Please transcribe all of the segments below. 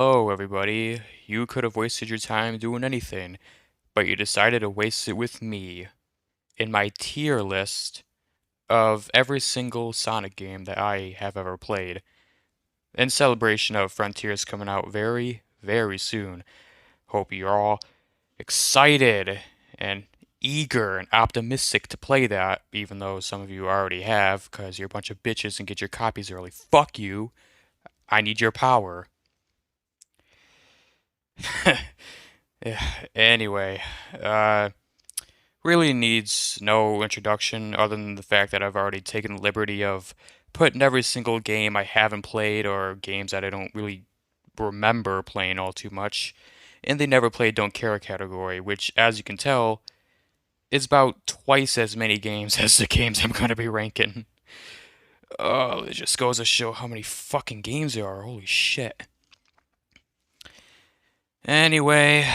Oh, everybody, you could have wasted your time doing anything, but you decided to waste it with me in my tier list of every single Sonic game that I have ever played, in celebration of Frontiers coming out very, very soon. Hope you're all excited and eager and optimistic to play that, even though some of you already have, because you're a bunch of bitches and get your copies early. Fuck you. I need your power. Yeah, anyway, uh, really needs no introduction other than the fact that I've already taken the liberty of putting every single game I haven't played or games that I don't really remember playing all too much in the never played don't care category, which, as you can tell, is about twice as many games as the games I'm gonna be ranking. Oh, it just goes to show how many fucking games there are. Holy shit. Anyway,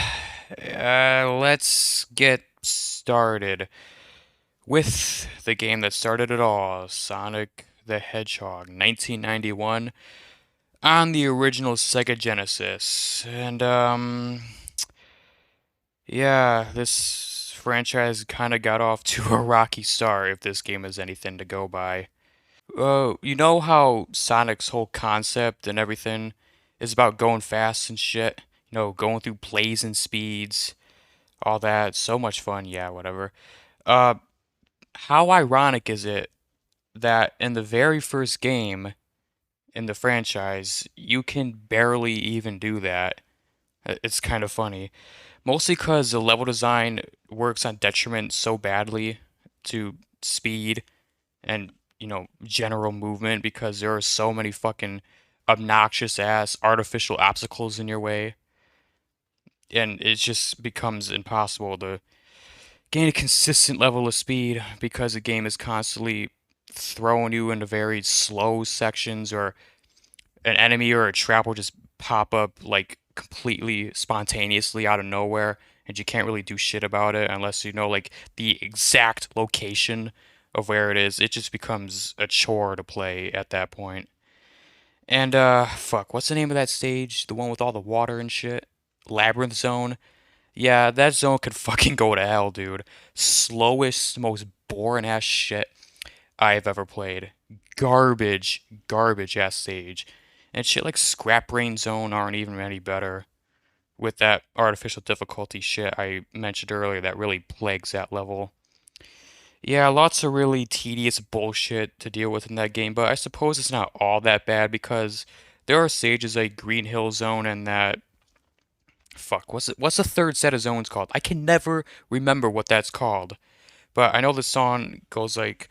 let's get started with the game that started it all, Sonic the Hedgehog, 1991, on the original Sega Genesis. And, yeah, this franchise kind of got off to a rocky start if this game is anything to go by. You know how Sonic's whole concept and everything is about going fast and shit? You know, going through blazing speeds, all that. So much fun, yeah, whatever. Uh, how ironic is it that in the very first game in the franchise, you can barely even do that? It's kind of funny. Mostly because the level design works on detriment so badly to speed and, general movement because there are so many fucking obnoxious ass artificial obstacles in your way. And it just becomes impossible to gain a consistent level of speed because the game is constantly throwing you into very slow sections, or an enemy or a trap will just pop up like completely spontaneously out of nowhere, and you can't really do shit about it unless you know like the exact location of where it is. It just becomes a chore to play at that point. And fuck, what's the name of that stage? The one with all the water and shit? Labyrinth Zone? Yeah, that zone could fucking go to hell, dude. Slowest, most boring ass shit I've ever played. Garbage, garbage ass stage. And shit like Scrap Brain Zone aren't even any better with that artificial difficulty shit I mentioned earlier that really plagues that level. Yeah, lots of really tedious bullshit to deal with in that game, but I suppose it's not all that bad because there are stages like Green Hill Zone and that. Fuck, what's the third set of zones called? I can never remember what that's called. But I know the song goes like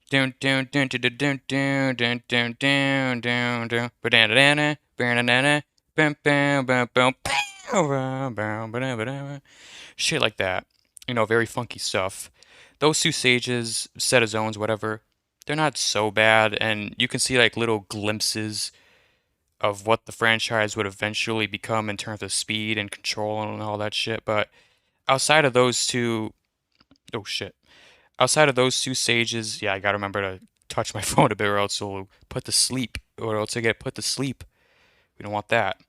dun dun dun dun dun dun dun dun dun dun dun ba-da-da-da-da, ba-da-da-da, bum bum bum bum bum bum ba-da-ba-da. Shit like that. Very funky stuff. Those two stages, set of zones, whatever, they're not so bad, and you can see like little glimpses of what the franchise would eventually become in terms of speed and control and all that shit. But outside of those two, oh shit. Outside of those two stages, yeah, I gotta remember to touch my phone a bit or else it'll put to sleep, or else I get put to sleep. We don't want that.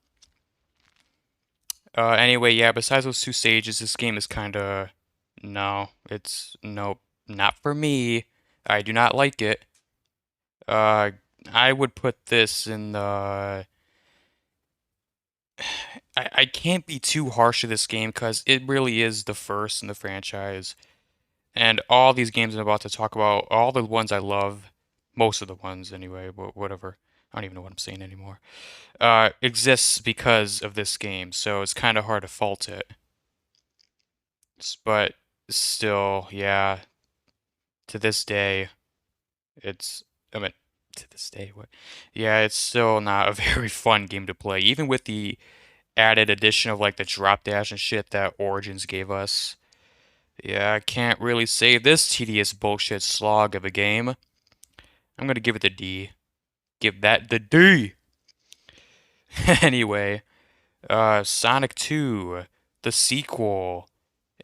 Anyway, yeah, besides those two stages, this game is kinda, no, it's, nope, not for me. I do not like it. Uh, I would put this in the, I can't be too harsh to this game because it really is the first in the franchise. And all these games I'm about to talk about, all the ones I love, most of the ones anyway, whatever. I don't even know what I'm saying anymore. Exists because of this game, so it's kind of hard to fault it. But still, yeah, to this day, it's, I mean, to this day, what? Yeah, it's still not a very fun game to play, even with the added addition of like the drop dash and shit that Origins gave us. Yeah, I can't really save this tedious bullshit slog of a game. I'm gonna give it the D. Give that the D. Anyway, Sonic 2, the sequel,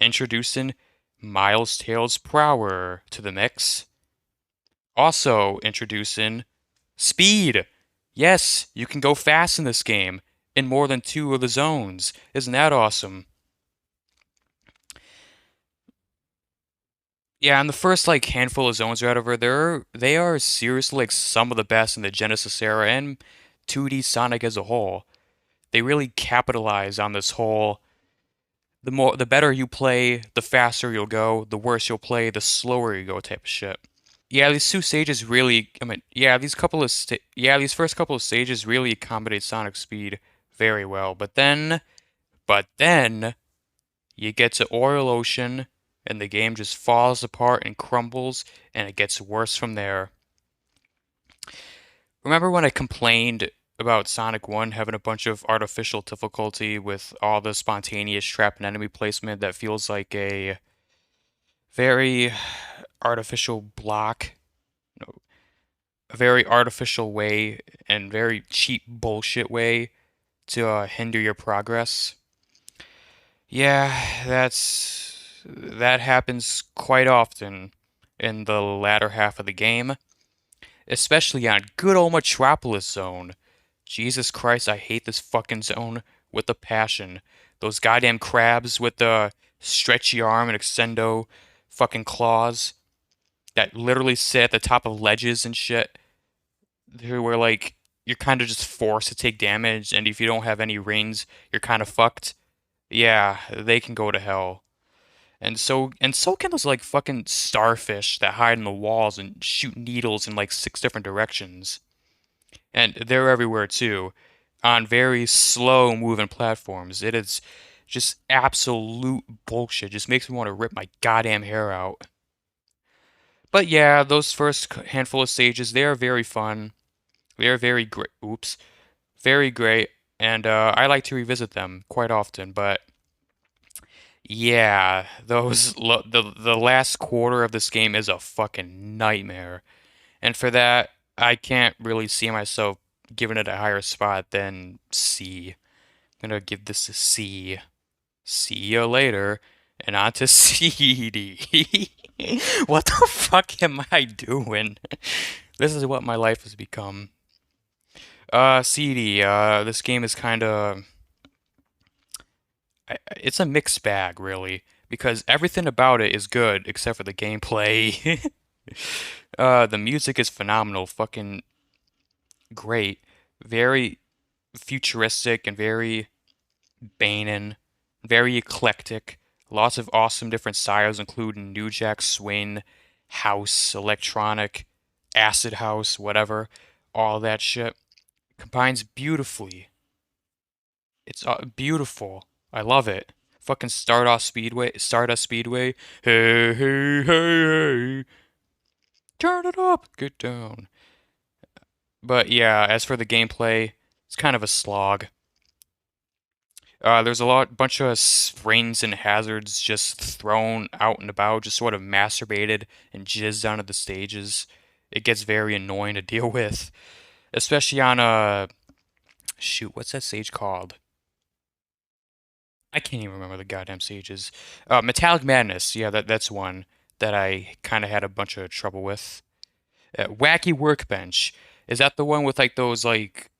introducing Miles Tails Prower to the mix. Also introducing speed. Yes, you can go fast in this game. in more than two of the zones. Isn't that awesome? Yeah, and the first like handful of zones or whatever, they are seriously like some of the best in the Genesis era and 2D Sonic as a whole. They really capitalize on this whole the better you play, the faster you'll go, the worse you'll play, the slower you go type of shit. Yeah, these two stages really, I mean, yeah, these first couple of stages really accommodate Sonic speed very well. But then you get to Oil Ocean and the game just falls apart and crumbles and it gets worse from there. Remember when I complained about Sonic 1 having a bunch of artificial difficulty with all the spontaneous trap and enemy placement that feels like a very artificial block, no, a very artificial way and very cheap bullshit way to hinder your progress? Yeah, that happens quite often in the latter half of the game, especially on good old Metropolis Zone. Jesus Christ, I hate this fucking zone with a passion. Those goddamn crabs with the stretchy arm and extendo fucking claws that literally sit at the top of ledges and shit. Where like you're kind of just forced to take damage, and if you don't have any rings, you're kind of fucked. Yeah, they can go to hell. And so can those like fucking starfish that hide in the walls and shoot needles in like six different directions. And they're everywhere too, on very slow moving platforms. It is just absolute bullshit. Just makes me want to rip my goddamn hair out. But yeah, those first handful of stages, they are very fun. They are very great. Oops, very great, and I like to revisit them quite often. But yeah, the last quarter of this game is a fucking nightmare. And for that, I can't really see myself giving it a higher spot than C. I'm gonna give this a C. See you later, and on to CD. What the fuck am I doing? This is what my life has become. CD. This game is kind of it's a mixed bag, really, because everything about it is good except for the gameplay. The music is phenomenal, fucking great, very futuristic and very Banin, very eclectic. Lots of awesome different styles, including New Jack Swing, house, electronic, acid house, whatever. All that shit combines beautifully. It's beautiful. I love it. Fucking Stardust Speedway. Hey, hey, hey, hey. Turn it up, get down. But yeah, as for the gameplay, it's kind of a slog. There's a bunch of springs and hazards just thrown out and about, just sort of masturbated and jizzed onto the stages. It gets very annoying to deal with, especially on shoot, what's that stage called? I can't even remember the goddamn stages. Metallic Madness, yeah, that's one that I kind of had a bunch of trouble with. Wacky Workbench, is that the one with like those like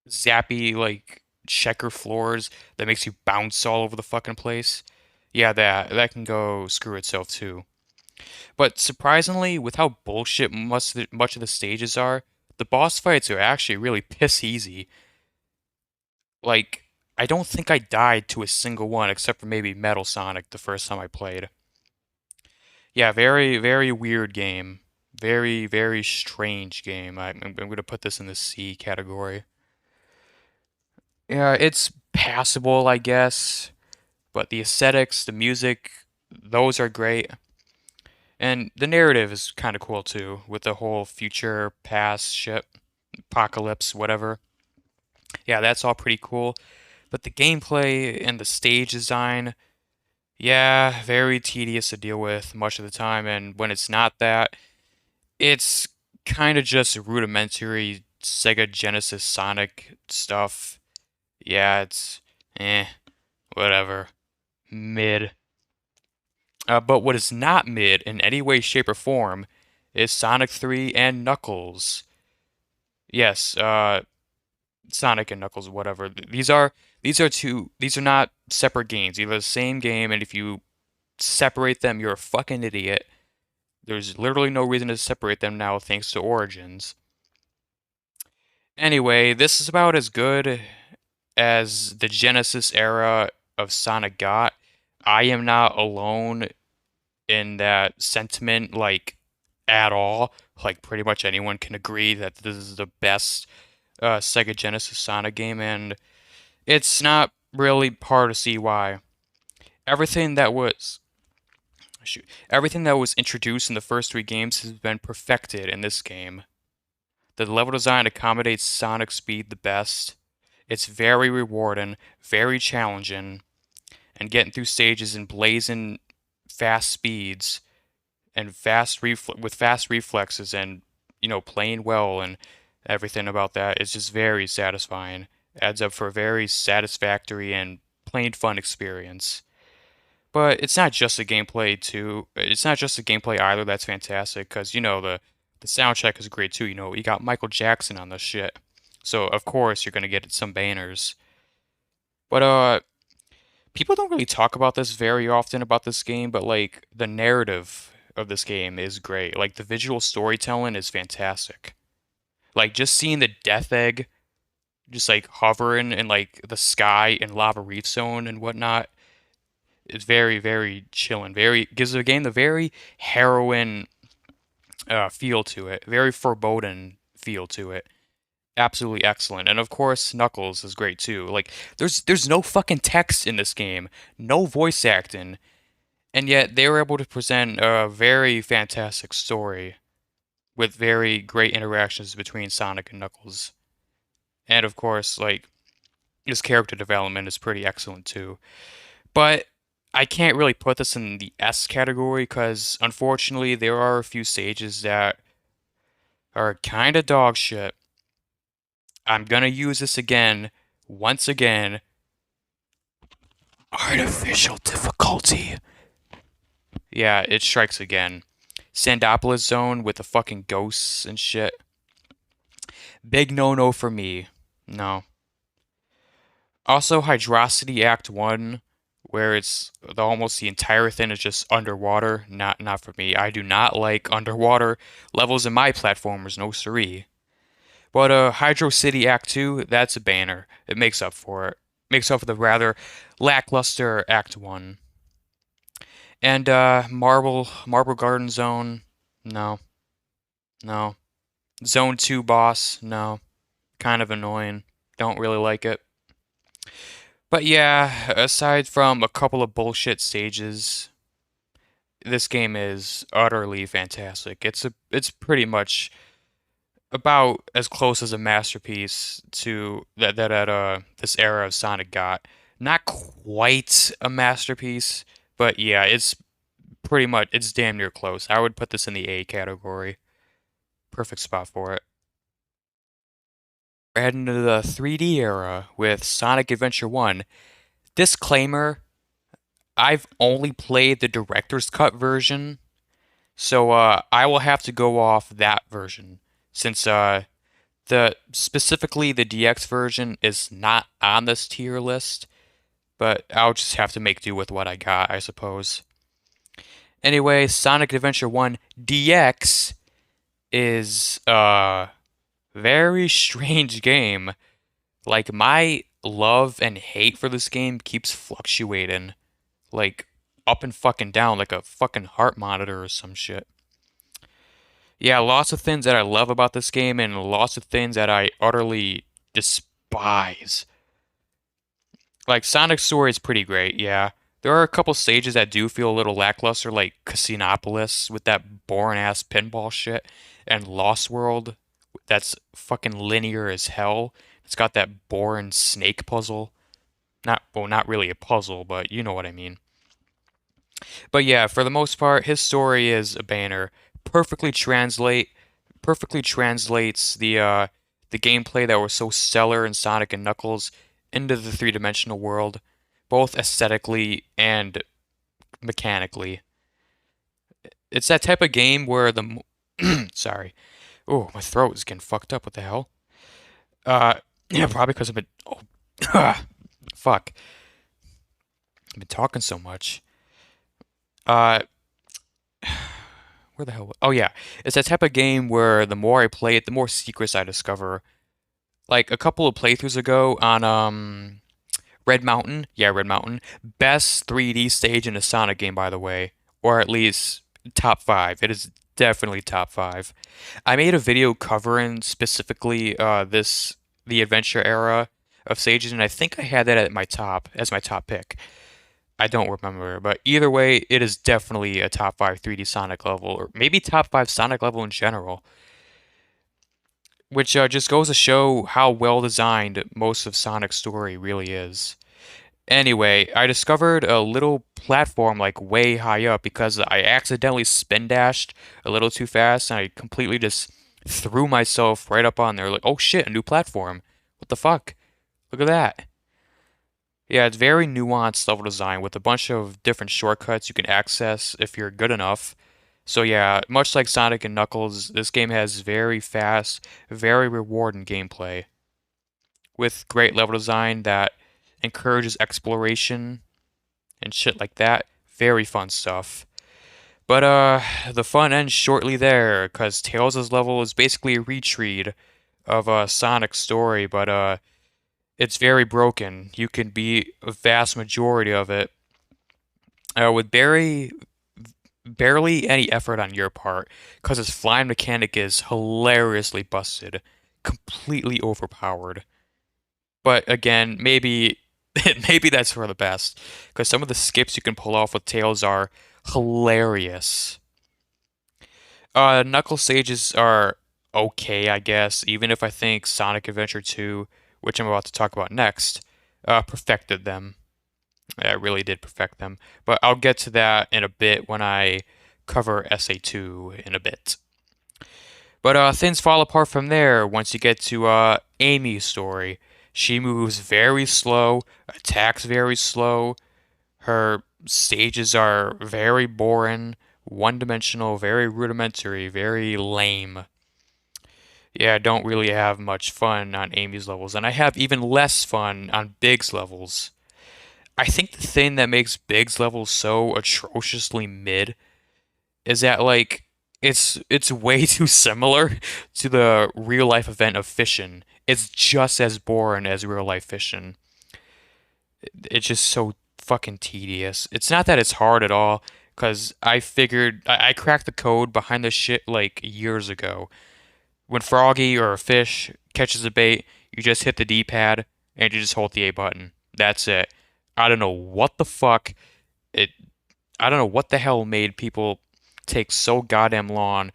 zappy like checker floors that makes you bounce all over the fucking place? Yeah, that can go screw itself too. But surprisingly, with how bullshit much of the stages are, the boss fights are actually really piss easy. Like, I don't think I died to a single one except for maybe Metal Sonic the first time I played. Yeah, very, very weird game. Very, very strange game. I'm going to put this in the C category. Yeah, it's passable, I guess, but the aesthetics, the music, those are great. And the narrative is kind of cool too, with the whole future, past shit, apocalypse, whatever. Yeah, that's all pretty cool. But the gameplay and the stage design, yeah, very tedious to deal with much of the time. And when it's not that, it's kind of just rudimentary Sega Genesis Sonic stuff. Yeah, it's eh, whatever. Mid. But what is not mid in any way, shape, or form is Sonic 3 and Knuckles. Yes, Sonic and Knuckles, whatever. These are not separate games. They're the same game, and if you separate them, you're a fucking idiot. There's literally no reason to separate them now, thanks to Origins. Anyway, this is about as good as the Genesis era of Sonic got. I am not alone in that sentiment, like, at all. Like, pretty much anyone can agree that this is the best Sega Genesis Sonic game, and it's not really hard to see why. Everything that was shoot, everything that was introduced in the first three games has been perfected in this game. The level design accommodates Sonic's speed the best. It's very rewarding, very challenging, and getting through stages in blazing fast speeds and with fast reflexes and playing well and everything about that is just very satisfying. Adds up for a very satisfactory and plain fun experience. But it's not just the gameplay too. It's not just the gameplay either that's fantastic because the soundtrack is great too. You got Michael Jackson on this shit. So of course you're gonna get some banners. But people don't really talk about this very often about this game, but like the narrative of this game is great. Like the visual storytelling is fantastic. Like just seeing the Death Egg just like hovering in like the sky in Lava Reef Zone and whatnot is very, very chilling. Very gives the game the very harrowing feel to it, very foreboding feel to it. Absolutely excellent. And of course, Knuckles is great too. Like there's no fucking text in this game, no voice acting, and yet they were able to present a very fantastic story with very great interactions between Sonic and Knuckles. And of course, like his character development is pretty excellent too. But I can't really put this in the S category because unfortunately there are a few stages that are kind of dog shit. I'm gonna use this again, once again. Artificial difficulty. Yeah, it strikes again. Sandopolis Zone with the fucking ghosts and shit. Big no-no for me. No. Also, Hydrocity Act 1, where it's almost the entire thing is just underwater. Not for me. I do not like underwater levels in my platformers, no siree. But Hydro City Act 2, that's a banner. It makes up for it. Makes up for the rather lackluster Act 1. And Marble Garden Zone, no. No. Zone 2 boss, no. Kind of annoying. Don't really like it. But yeah, aside from a couple of bullshit stages, this game is utterly fantastic. It's pretty much about as close as a masterpiece to that this era of Sonic got. Not quite a masterpiece, but yeah, it's damn near close. I would put this in the A category. Perfect spot for it. We're heading into the 3D era with Sonic Adventure 1. Disclaimer, I've only played the director's cut version, so I will have to go off that version since specifically the DX version is not on this tier list, but I'll just have to make do with what I got, I suppose. Anyway, Sonic Adventure 1 DX is a very strange game. Like my love and hate for this game keeps fluctuating, like up and fucking down like a fucking heart monitor or some shit. Yeah, lots of things that I love about this game and lots of things that I utterly despise. Like Sonic's story is pretty great, yeah. There are a couple stages that do feel a little lackluster, like Casinopolis with that boring ass pinball shit, and Lost World that's fucking linear as hell. It's got that boring snake puzzle. Not really a puzzle, but you know what I mean. But yeah, for the most part, his story is a banner. Perfectly translate, perfectly translates the gameplay that was so stellar in Sonic and Knuckles into the three-dimensional world, both aesthetically and mechanically. It's that type of game where sorry, oh my throat is getting fucked up. What the hell? Yeah, probably because I've been. Oh, fuck. I've been talking so much. Uh, where the hell? Oh yeah, it's that type of game where the more I play it, the more secrets I discover. Like a couple of playthroughs ago on Red Mountain. Yeah, Red Mountain. Best 3D stage in a Sonic game, by the way, or at least top five. It is definitely top five. I made a video covering specifically the adventure era of stages, and I think I had that at my top as my top pick. I don't remember, but either way, it is definitely a top five 3D Sonic level, or maybe top five Sonic level in general, which just goes to show how well designed most of Sonic's story really is. Anyway, I discovered a little platform like way high up because I accidentally spin dashed a little too fast and I completely just threw myself right up on there. Like, oh shit, a new platform. What the fuck? Look at that. Yeah, it's very nuanced level design with a bunch of different shortcuts you can access if you're good enough. So yeah, much like Sonic and Knuckles, this game has very fast, very rewarding gameplay with great level design that encourages exploration and shit like that. Very fun stuff. But the fun ends shortly there, cause Tails' level is basically a retread of Sonic's story, but it's very broken. You can beat a vast majority of it with barely any effort on your part, cause its flying mechanic is hilariously busted, completely overpowered. But again, maybe maybe that's for the best, because some of the skips you can pull off with Tails are hilarious. Knuckle stages are okay, I guess, even if I think Sonic Adventure 2, which I'm about to talk about next, perfected them. Yeah, it really did perfect them. But I'll get to that in a bit when I cover SA2 in a bit. But things fall apart from there once you get to Amy's story. She moves very slow, attacks very slow. Her stages are very boring, one-dimensional, very rudimentary, very lame. Yeah, I don't really have much fun on Amy's levels, and I have even less fun on Big's levels. I think the thing that makes Big's levels so atrociously mid is that it's way too similar to the real life event of fishing. It's just as boring as real life fishing. It's just so fucking tedious. It's not that it's hard at all, because I cracked the code behind this shit like years ago. When Froggy or a fish catches a bait, you just hit the D-pad and you just hold the A button. That's it. I don't know what the fuck it I don't know what the hell made people take so goddamn long,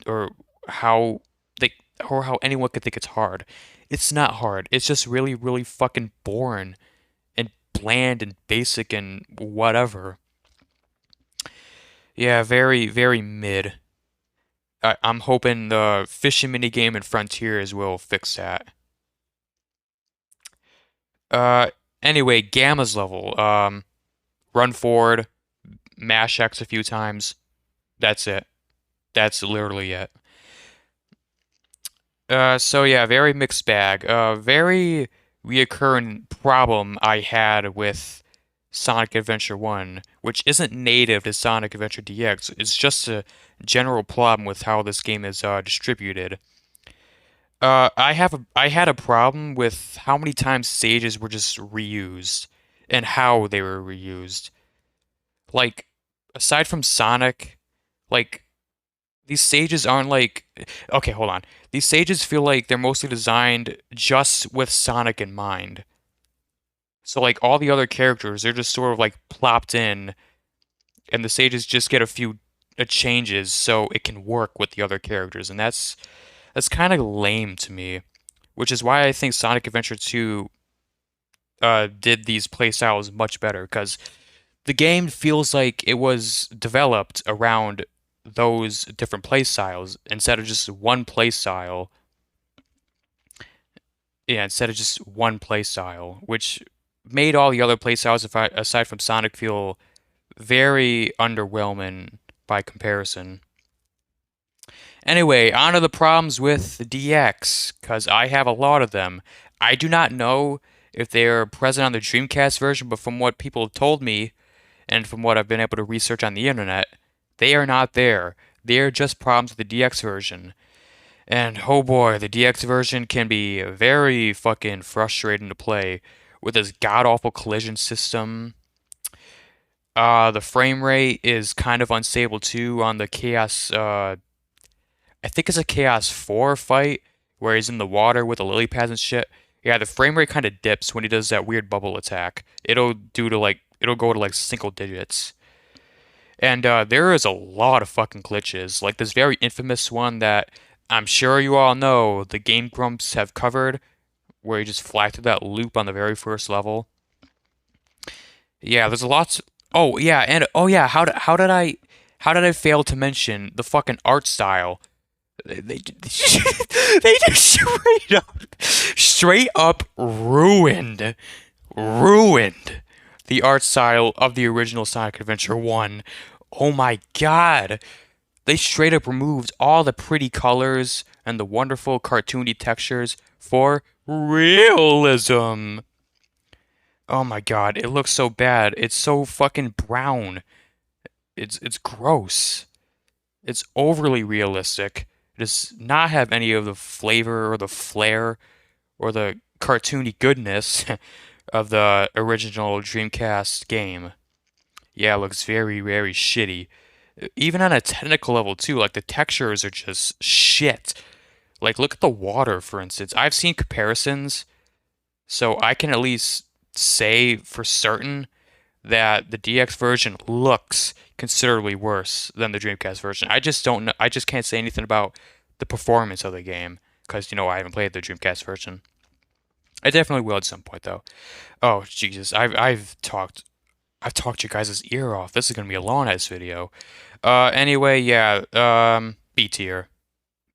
or how they or how anyone could think it's hard. It's not hard. It's just really, really fucking boring and bland and basic and whatever. Yeah, very, very mid. I'm hoping the fishing minigame and Frontiers will fix that. Uh, anyway, Gamma's level. Run forward, mash X a few times. That's it. That's literally it. So yeah, very mixed bag. Very reoccurring problem I had with Sonic Adventure 1, which isn't native to Sonic Adventure DX. It's just a general problem with how this game is distributed. I had a problem with how many times stages were just reused and how they were reused. Like, aside from Sonic, like these stages aren't like, okay, hold on. These stages feel like they're mostly designed just with Sonic in mind. So like all the other characters, they're just sort of like plopped in, and the stages just get a few changes so it can work with the other characters, and that's kind of lame to me. Which is why I think Sonic Adventure 2 did these playstyles much better, because the game feels like it was developed around those different playstyles instead of just one playstyle. Yeah, instead of just one playstyle, which made all the other playstyles aside from Sonic feel very underwhelming by comparison. Anyway, on to the problems with the DX, because I have a lot of them. I do not know if they're present on the Dreamcast version, but from what people have told me and from what I've been able to research on the internet, they are not there. They are just problems with the DX version. And oh boy, the DX version can be very fucking frustrating to play with this god awful collision system. The frame rate is kind of unstable too on the Chaos. I think it's a Chaos 4 fight where he's in the water with the lily pads and shit. Yeah, the frame rate kind of dips when he does that weird bubble attack. It'll go to like single digits. And there is a lot of fucking glitches, like this very infamous one that I'm sure you all know the Game Grumps have covered, where you just fly through that loop on the very first level. Yeah, there's lots. Oh yeah, and oh yeah, how did I fail to mention the fucking art style? They they just straight up ruined the art style of the original Sonic Adventure 1. Oh my God. They straight up removed all the pretty colors and the wonderful cartoony textures for realism. Oh my God, it looks so bad. It's so fucking brown. It's gross. It's overly realistic. It does not have any of the flavor or the flair or the cartoony goodness of the original Dreamcast game. Yeah, it looks very, very shitty. Even on a technical level too, like the textures are just shit. Like look at the water, for instance. I've seen comparisons, so I can at least say for certain that the DX version looks considerably worse than the Dreamcast version. I just don't know. I just can't say anything about the performance of the game because I haven't played the Dreamcast version. I definitely will at some point though. Oh Jesus, I've talked you guys' ear off. This is gonna be a long ass video. Anyway, yeah. B tier.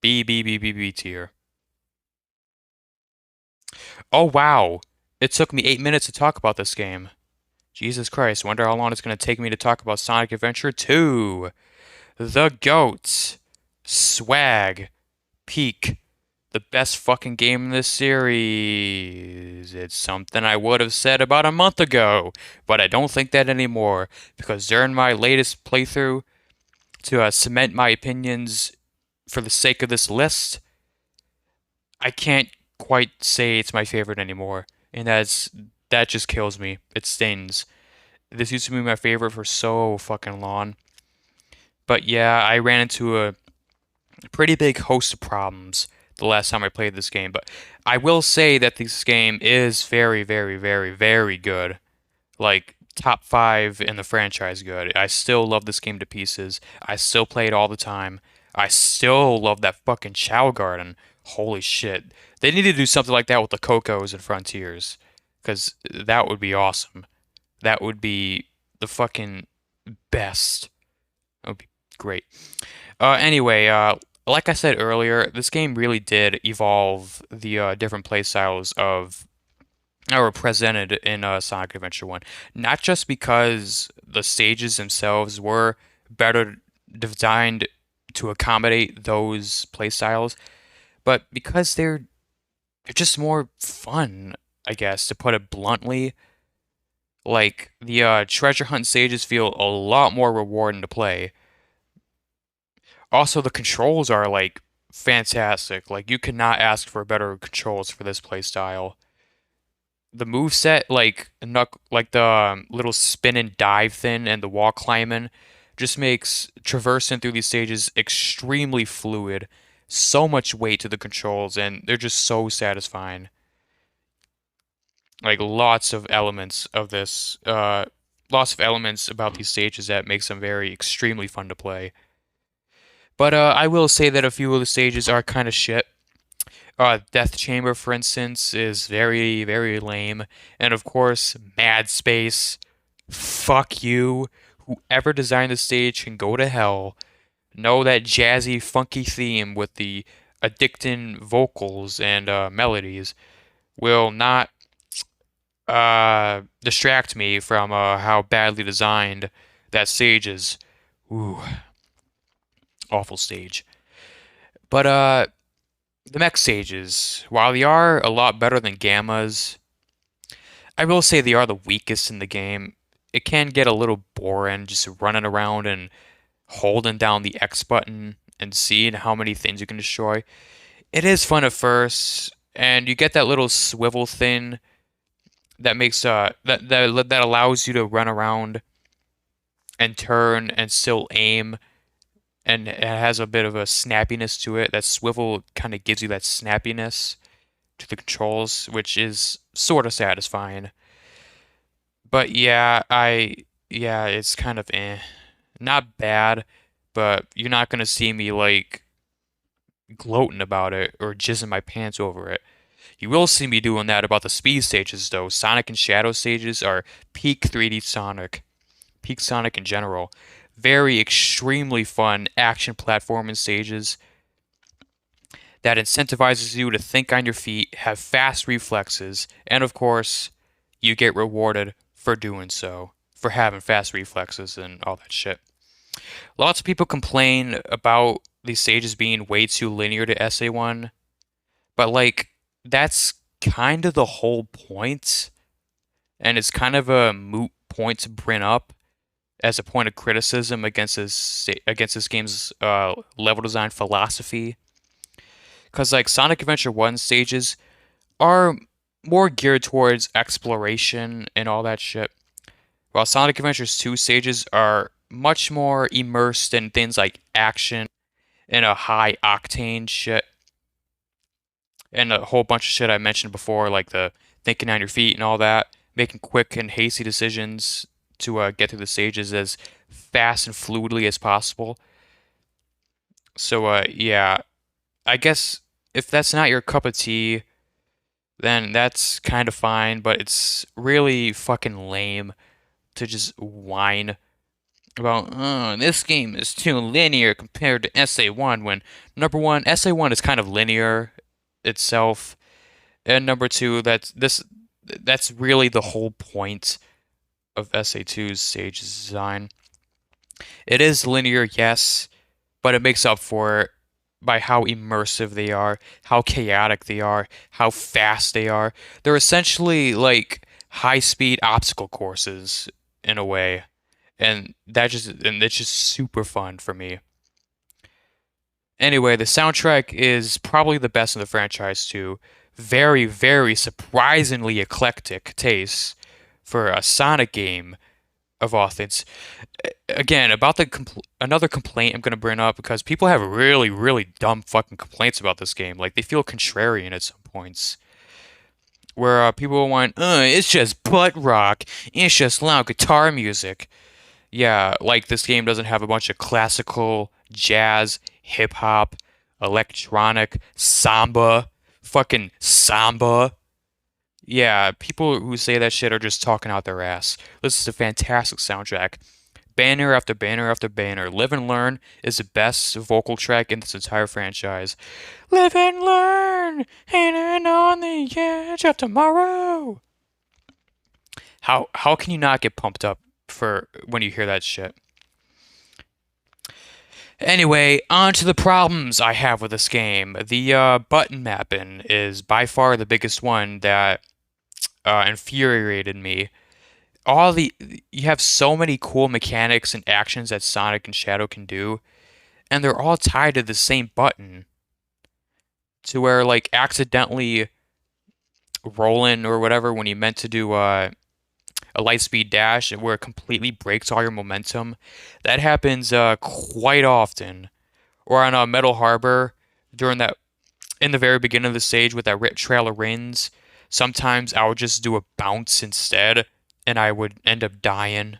B tier. Oh wow, it took me 8 minutes to talk about this game. Jesus Christ, wonder how long it's gonna take me to talk about Sonic Adventure 2. The GOAT. Swag. Peak. The best fucking game in this series. It's something I would have said about a month ago, but I don't think that anymore because during my latest playthrough, to cement my opinions for the sake of this list, I can't quite say it's my favorite anymore, and that just kills me. It stings. This used to be my favorite for so fucking long, but yeah, I ran into a pretty big host of problems the last time I played this game, but I will say that this game is very, very, very, very good. Like top five in the franchise good. I still love this game to pieces. I still play it all the time. I still love that fucking Chow Garden. Holy shit. They need to do something like that with the Cocos and Frontiers. Because that would be awesome. That would be the fucking best. That would be great. Anyway, like I said earlier, this game really did evolve the different playstyles of that were presented in Sonic Adventure 1. Not just because the stages themselves were better designed to accommodate those playstyles, but because they're just more fun, I guess, to put it bluntly. Like the treasure hunt stages feel a lot more rewarding to play. Also, the controls are like fantastic. Like you could not ask for better controls for this playstyle. The move set, like the little spin and dive thing and the wall climbing, just makes traversing through these stages extremely fluid. So much weight to the controls, and they're just so satisfying. Like lots of elements about these stages that makes them very extremely fun to play. But I will say that a few of the stages are kind of shit. Death Chamber, for instance, is very, very lame. And of course, Mad Space. Fuck you. Whoever designed the stage can go to hell. Know that jazzy, funky theme with the addicting vocals and melodies will not distract me from how badly designed that stage is. Ooh, awful stage. But The mech sages, while they are a lot better than gammas, I will say they are the weakest in the game. It can get a little boring just running around and holding down the X button and seeing how many things you can destroy. It is fun at first, and you get that little swivel thing that makes that allows you to run around and turn and still aim, and it has a bit of a snappiness to it. That swivel kind of gives you that snappiness to the controls, which is sort of satisfying. But yeah, it's kind of not bad, but you're not gonna see me like gloating about it or jizzing my pants over it. You will see me doing that about the speed stages, though. Sonic and Shadow stages are peak 3D Sonic, peak Sonic in general. Very extremely fun action platforming stages that incentivizes you to think on your feet, have fast reflexes, and of course, you get rewarded for doing so, for having fast reflexes and all that shit. Lots of people complain about these stages being way too linear to SA1, but like that's kind of the whole point, and it's kind of a moot point to bring up as a point of criticism against this game's level design philosophy. Because like Sonic Adventure 1 stages are more geared towards exploration and all that shit, while Sonic Adventures 2 stages are much more immersed in things like action and a high octane shit and a whole bunch of shit I mentioned before, like the thinking on your feet and all that, making quick and hasty decisions to get through the stages as fast and fluidly as possible. So yeah, I guess if that's not your cup of tea, then that's kind of fine, but it's really fucking lame to just whine about, oh, this game is too linear compared to SA1 when number one, SA1 is kind of linear itself, and number two, that's really the whole point of SA2's stage design. It is linear, yes, but it makes up for it by how immersive they are, how chaotic they are, how fast they are. They're essentially like high-speed obstacle courses in a way, and it's just super fun for me. Anyway, the soundtrack is probably the best in the franchise too. Very, very surprisingly eclectic taste for a Sonic game of all things. Again, about another complaint I'm going to bring up because people have really, really dumb fucking complaints about this game. Like they feel contrarian at some points, where people want, it's just butt rock, it's just loud guitar music. Yeah, like this game doesn't have a bunch of classical, jazz, hip hop, electronic, samba, fucking samba. Yeah, people who say that shit are just talking out their ass. This is a fantastic soundtrack. Banner after banner after banner. Live and Learn is the best vocal track in this entire franchise. Live and learn, hanging on the edge of tomorrow. How can you not get pumped up for when you hear that shit? Anyway, on to the problems I have with this game. The button mapping is by far the biggest one that infuriated me. All the You have so many cool mechanics and actions that Sonic and Shadow can do, and they're all tied to the same button. To where like accidentally rolling or whatever when you meant to do a light speed dash where it completely breaks all your momentum. That happens quite often. Or on Metal Harbor during that in the very beginning of the stage with that trail of rains. Sometimes I would just do a bounce instead, and I would end up dying.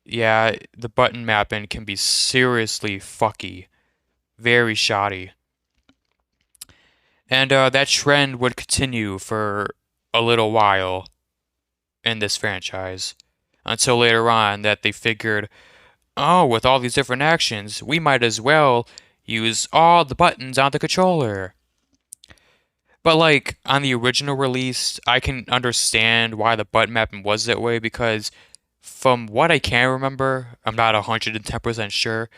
Yeah, the button mapping can be seriously fucky, very shoddy, and that trend would continue for a little while in this franchise until later on that they figured, oh, with all these different actions, we might as well use all the buttons on the controller. But like on the original release, I can understand why the button mapping was that way because from what I can remember, I'm not 110% sure,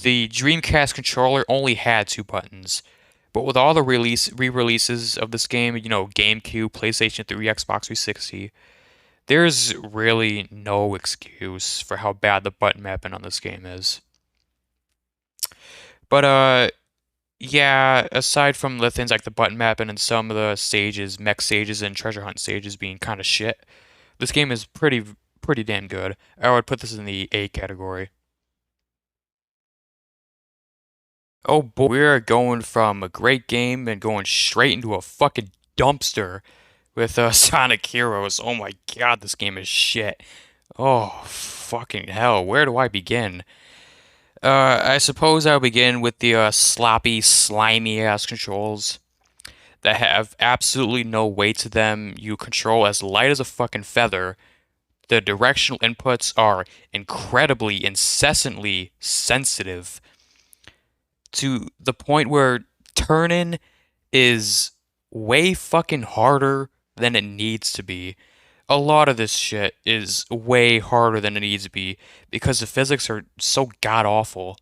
the Dreamcast controller only had two buttons. But with all the re-releases of this game, GameCube, PlayStation 3, Xbox 360, there's really no excuse for how bad the button mapping on this game is. But yeah, aside from the things like the button mapping and some of the stages, mech stages and treasure hunt stages being kind of shit, this game is pretty damn good. I would put this in the A category. Oh boy, we're going from a great game and going straight into a fucking dumpster with Sonic Heroes. Oh my god, this game is shit. Oh, fucking hell. Where do I begin? I suppose I'll begin with the sloppy, slimy ass controls that have absolutely no weight to them. You control as light as a fucking feather. The directional inputs are incredibly, incessantly sensitive to the point where turning is way fucking harder than it needs to be. A lot of this shit is way harder than it needs to be because the physics are so god awful.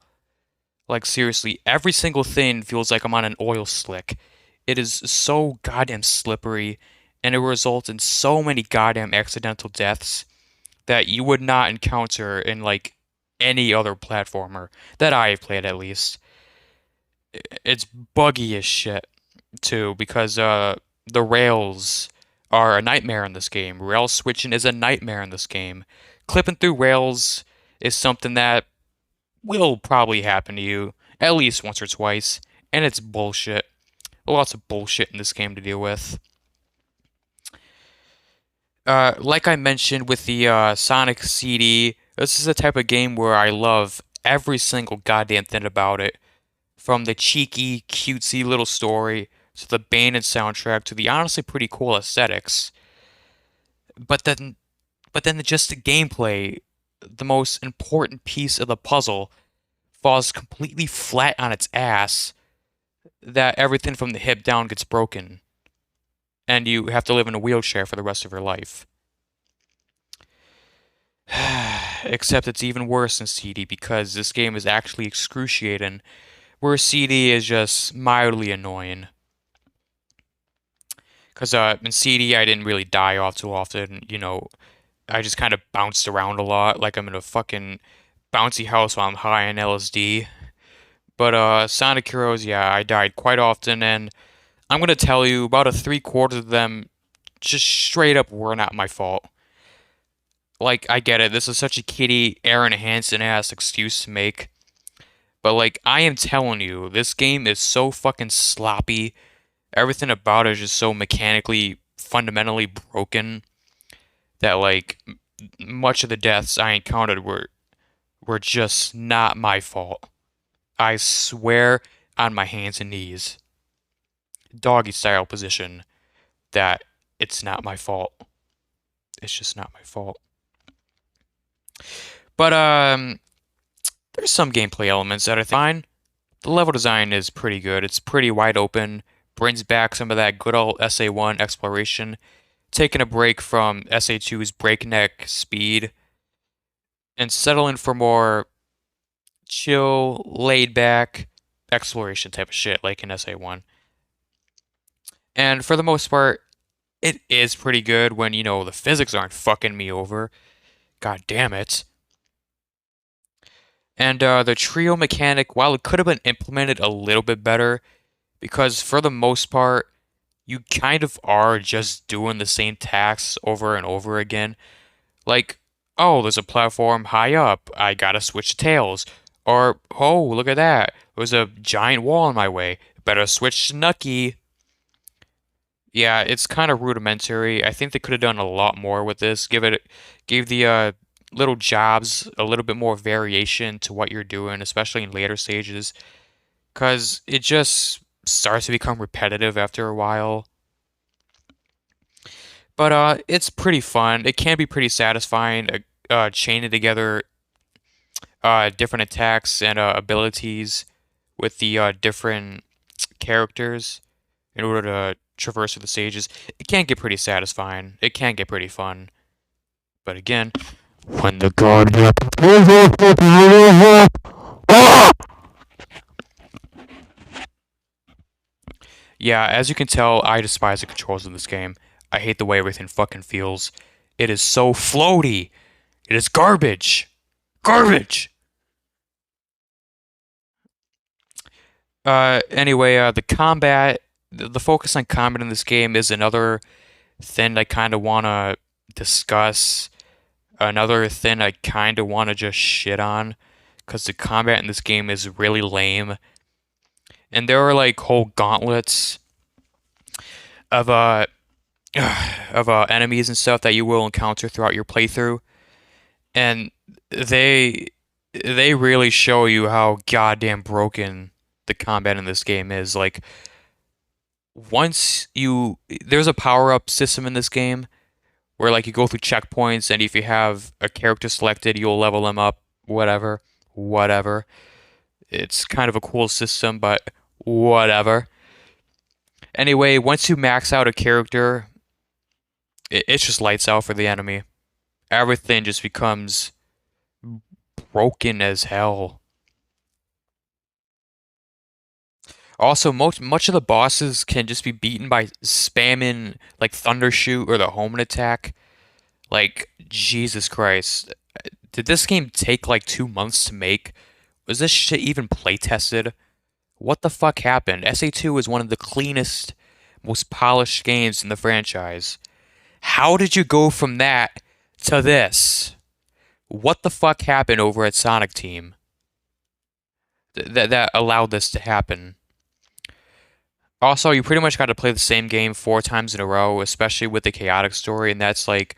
Like, seriously, every single thing feels like I'm on an oil slick. It is so goddamn slippery, and it results in so many goddamn accidental deaths that you would not encounter in, like, any other platformer that I have played, at least. It's buggy as shit, too, because, the rails are a nightmare in this game. Rail switching is a nightmare in this game. Clipping through rails is something that will probably happen to you at least once or twice, and it's bullshit. Lots of bullshit in this game to deal with. Like I mentioned with the Sonic CD, this is the type of game where I love every single goddamn thing about it. From the cheeky, cutesy little story to the band and soundtrack to the honestly pretty cool aesthetics. But then, just the gameplay, the most important piece of the puzzle, falls completely flat on its ass that everything from the hip down gets broken, and you have to live in a wheelchair for the rest of your life. Except it's even worse in CD because this game is actually excruciating, where CD is just mildly annoying. Because in CD, I didn't really die off too often. I just kind of bounced around a lot, like I'm in a fucking bouncy house while I'm high on LSD. But Sonic Heroes, yeah, I died quite often, and I'm gonna tell you about a three-quarters of them just straight up were not my fault. Like, I get it, this is such a kiddie Aaron Hansen ass excuse to make, but like, I am telling you, this game is so fucking sloppy. Everything about it is just so mechanically, fundamentally broken that like much of the deaths I encountered were just not my fault. I swear on my hands and knees, doggy style position, that it's not my fault. It's just not my fault. But there's some gameplay elements that I think fine. The level design is pretty good. It's pretty wide open, brings back some of that good old SA1 exploration, taking a break from SA2's breakneck speed, and settling for more chill, laid back exploration type of shit like in SA1. And for the most part, it is pretty good when, the physics aren't fucking me over. God damn it. And the trio mechanic, while it could have been implemented a little bit better, because for the most part, you kind of are just doing the same tasks over and over again. Like, oh, there's a platform high up, I gotta switch tails. Or, oh, look at that, there's a giant wall in my way, better switch to Nucky. Yeah, it's kind of rudimentary. I think they could have done a lot more with this. Gave the little jobs a little bit more variation to what you're doing, especially in later stages, because it just starts to become repetitive after a while. But it's pretty fun. It can be pretty satisfying, chaining together different attacks and abilities with the different characters in order to traverse through the stages. It can get pretty satisfying. It can get pretty fun. But again, when the goddamn Yeah, as you can tell, I despise the controls in this game. I hate the way everything fucking feels. It is so floaty. It is garbage. Garbage. Anyway, the combat, the focus on combat in this game is another thing I kind of want to discuss. Another thing I kind of want to just shit on, because the combat in this game is really lame. And there are like whole gauntlets of enemies and stuff that you will encounter throughout your playthrough, and they they really show you how goddamn broken the combat in this game is. Like once you there's a power up system in this game where like you go through checkpoints, and if you have a character selected, you'll level them up, whatever. It's kind of a cool system, but whatever. Anyway, once you max out a character, it's just lights out for the enemy. Everything just becomes broken as hell. Also, much of the bosses can just be beaten by spamming like Thunder Shoot or the Homing Attack. Like, Jesus Christ. Did this game take like 2 months to make? Was this shit even play tested? What the fuck happened? SA2 is one of the cleanest, most polished games in the franchise. How did you go from that to this? What the fuck happened over at Sonic Team that allowed this to happen? Also, you pretty much got to play the same game 4 times in a row, especially with the chaotic story, and that's like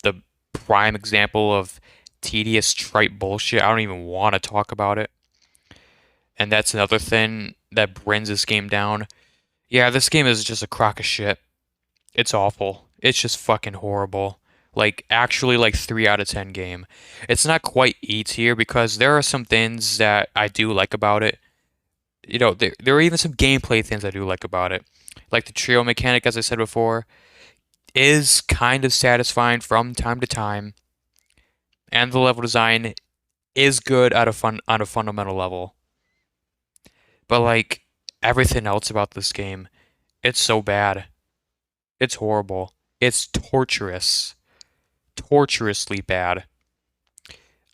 the prime example of tedious, trite bullshit. I don't even want to talk about it. And that's another thing that brings this game down. Yeah, this game is just a crock of shit. It's awful. It's just fucking horrible. Like, actually, like 3 out of 10 game. It's not quite E tier because there are some things that I do like about it. You know, there are even some gameplay things I do like about it. Like the trio mechanic, as I said before, is kind of satisfying from time to time. And the level design is good at a fun on a fundamental level. But like everything else about this game, it's so bad. It's horrible. It's torturous. Torturously bad.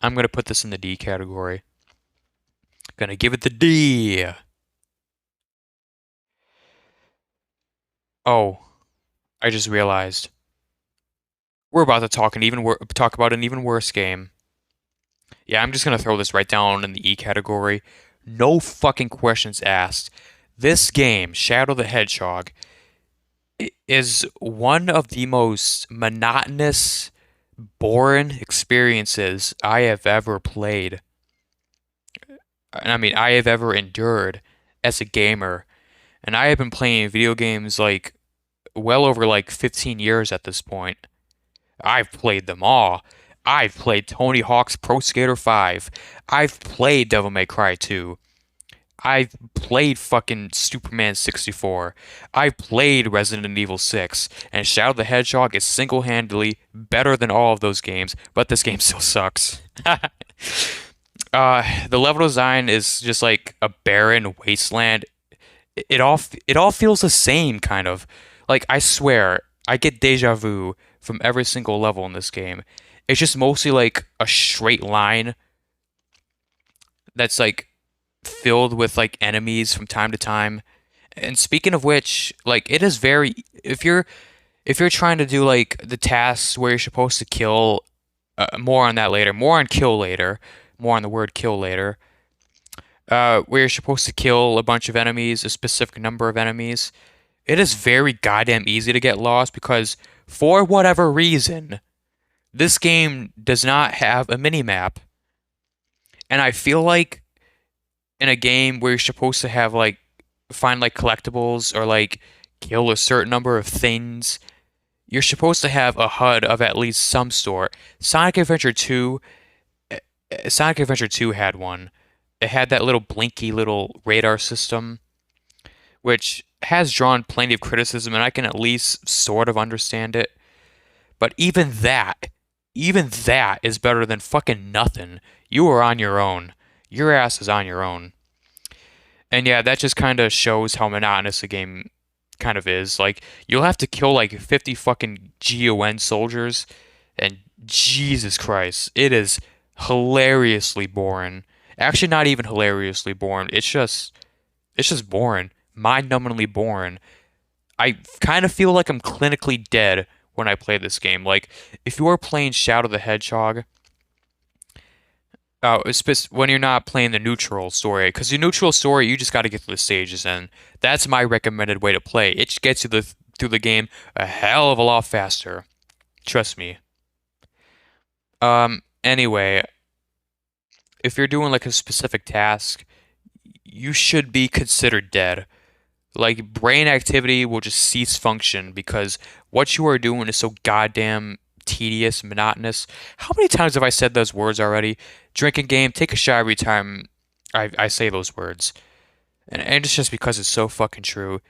I'm gonna put this in the D category. Gonna give it the D. Oh, I just realized we're about to talk about an even worse game. Yeah, I'm just gonna throw this right down in the E category. No fucking questions asked. This game, Shadow the Hedgehog, is one of the most monotonous, boring experiences I have ever played. I mean, I have ever endured as a gamer. And I have been playing video games like well over like 15 years at this point. I've played them all. I've played Tony Hawk's Pro Skater 5. I've played Devil May Cry 2. I've played fucking Superman 64. I've played Resident Evil 6. And Shadow the Hedgehog is single-handedly better than all of those games, but this game still sucks. The level design is just like a barren wasteland. It all feels the same, kind of. Like, I swear, I get deja vu from every single level in this game. It's just mostly like a straight line that's like filled with like enemies from time to time. And speaking of which, like it is very if you're trying to do like the tasks where you're supposed to kill, more on that later, more on kill later, more on the word kill later. Where you're supposed to kill a bunch of enemies, a specific number of enemies. It is very goddamn easy to get lost because for whatever reason, this game does not have a mini map. And I feel like in a game where you're supposed to have like find like collectibles or like kill a certain number of things, you're supposed to have a HUD of at least some sort. Sonic Adventure 2 had one. It had that little blinky little radar system, which has drawn plenty of criticism, and I can at least sort of understand it. But even that is better than fucking nothing. You are on your own. Your ass is on your own. And yeah, that just kind of shows how monotonous the game kind of is. Like you'll have to kill like 50 fucking GON soldiers, and Jesus Christ, it is hilariously boring. Actually, not even hilariously boring. It's just boring, mind-numbingly boring. I kind of feel like I'm clinically dead when I play this game. Like if you are playing Shadow the Hedgehog, when you're not playing the neutral story, because the neutral story you just got to get through the stages, and that's my recommended way to play. It just gets you through the game a hell of a lot faster. Trust me. Anyway, if you're doing like a specific task, you should be considered dead. Like brain activity will just cease function because what you are doing is so goddamn tedious, monotonous. How many times have I said those words already? Drinking game, take a shot every time I say those words. And it's just because it's so fucking true,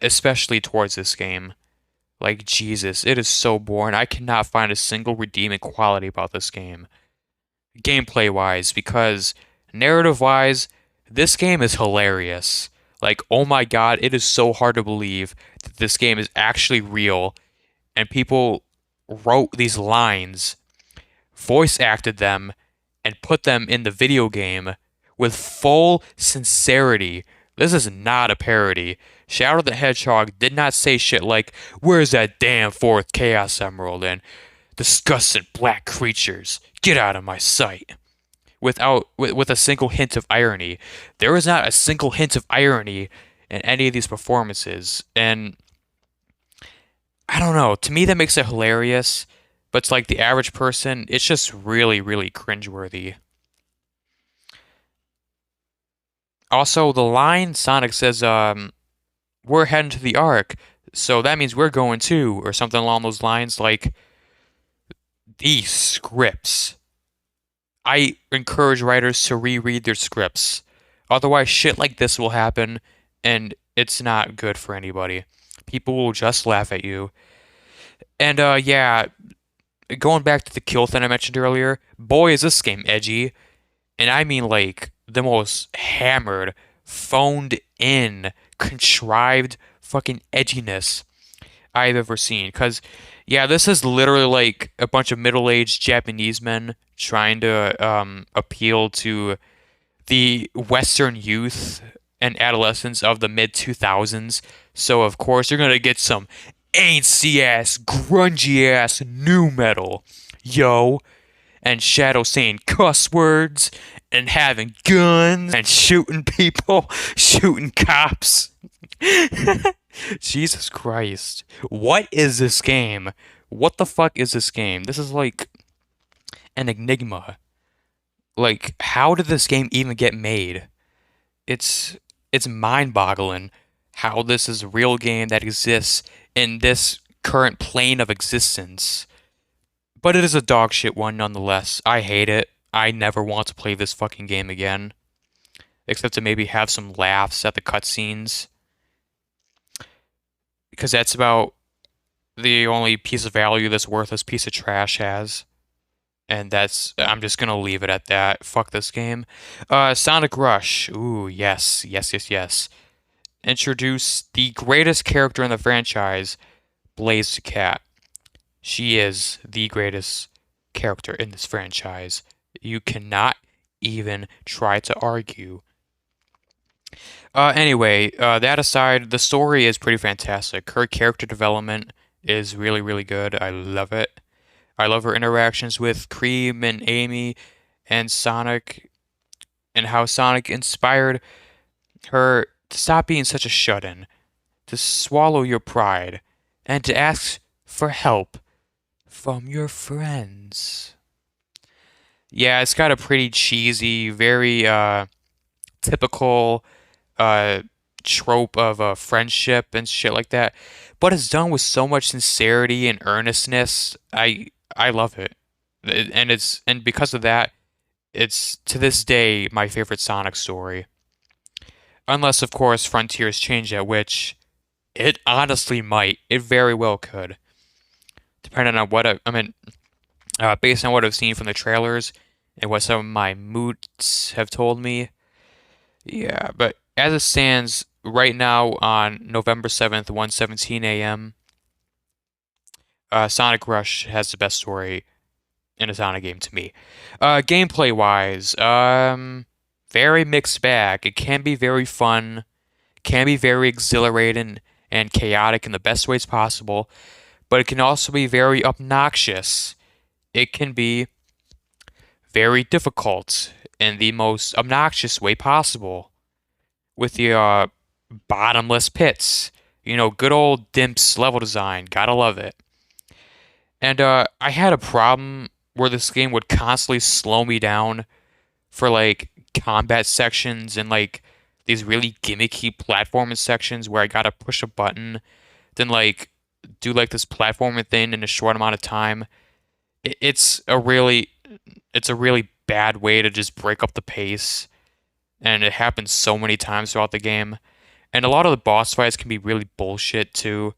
especially towards this game. Like, Jesus, it is so boring. I cannot find a single redeeming quality about this game. Gameplay wise, because narrative wise, this game is hilarious. Like, oh my God, it is so hard to believe that this game is actually real and people wrote these lines, voice acted them, and put them in the video game with full sincerity. This is not a parody. Shadow the Hedgehog did not say shit like, "Where's that damn fourth Chaos Emerald?" and "Disgusting black creatures, get out of my sight." With a single hint of irony. There was not a single hint of irony in any of these performances, and I don't know. To me, that makes it hilarious, but to like the average person, it's just really, really cringeworthy. Also, the line Sonic says, "We're heading to the Ark, so that means we're going too," or something along those lines. Like these scripts. I encourage writers to reread their scripts. Otherwise, shit like this will happen, and it's not good for anybody. People will just laugh at you. And yeah, going back to the kill thing I mentioned earlier, boy, is this game edgy. And I mean like the most hammered, phoned in, contrived fucking edginess I've ever seen. Because, yeah, this is literally like a bunch of middle-aged Japanese men trying to appeal to the Western youth and adolescents of the mid 2000s. So, of course, you're going to get some antsy ass, grungy ass new metal. Yo. And Shadow saying cuss words and having guns and shooting people, shooting cops. Jesus Christ. What is this game? What the fuck is this game? This is like an enigma. Like, how did this game even get made? It's it's mind-boggling how this is a real game that exists in this current plane of existence. But it is a dog shit one nonetheless. I hate it. I never want to play this fucking game again. Except to maybe have some laughs at the cutscenes. Because that's about the only piece of value this worthless piece of trash has. And I'm just gonna leave it at that. Fuck this game. Sonic Rush. Ooh, yes, yes, yes, yes. Introduce the greatest character in the franchise, Blaze the Cat. She is the greatest character in this franchise. You cannot even try to argue. Anyway, that aside, the story is pretty fantastic. Her character development is really, really good. I love it. I love her interactions with Cream and Amy and Sonic, and how Sonic inspired her to stop being such a shut-in, to swallow your pride, and to ask for help from your friends. Yeah, it's got a pretty cheesy, very typical uh trope of friendship and shit like that, but it's done with so much sincerity and earnestness. I love it. And because of that, it's to this day my favorite Sonic story. Unless, of course, Frontiers change at which it honestly might. It very well could, depending on I mean, based on what I've seen from the trailers and what some of my moods have told me. Yeah, but as it stands, right now on November 7th, 1:17 a.m., Sonic Rush has the best story in a Sonic game to me. Gameplay wise, very mixed bag. It can be very fun, can be very exhilarating and chaotic in the best ways possible, but it can also be very obnoxious. It can be very difficult in the most obnoxious way possible with the bottomless pits. You know, good old Dimps level design. Gotta love it. And I had a problem where this game would constantly slow me down for like combat sections and like these really gimmicky platforming sections where I gotta push a button, then like do like this platforming thing in a short amount of time. It's a really bad way to just break up the pace, and it happens so many times throughout the game. And a lot of the boss fights can be really bullshit too.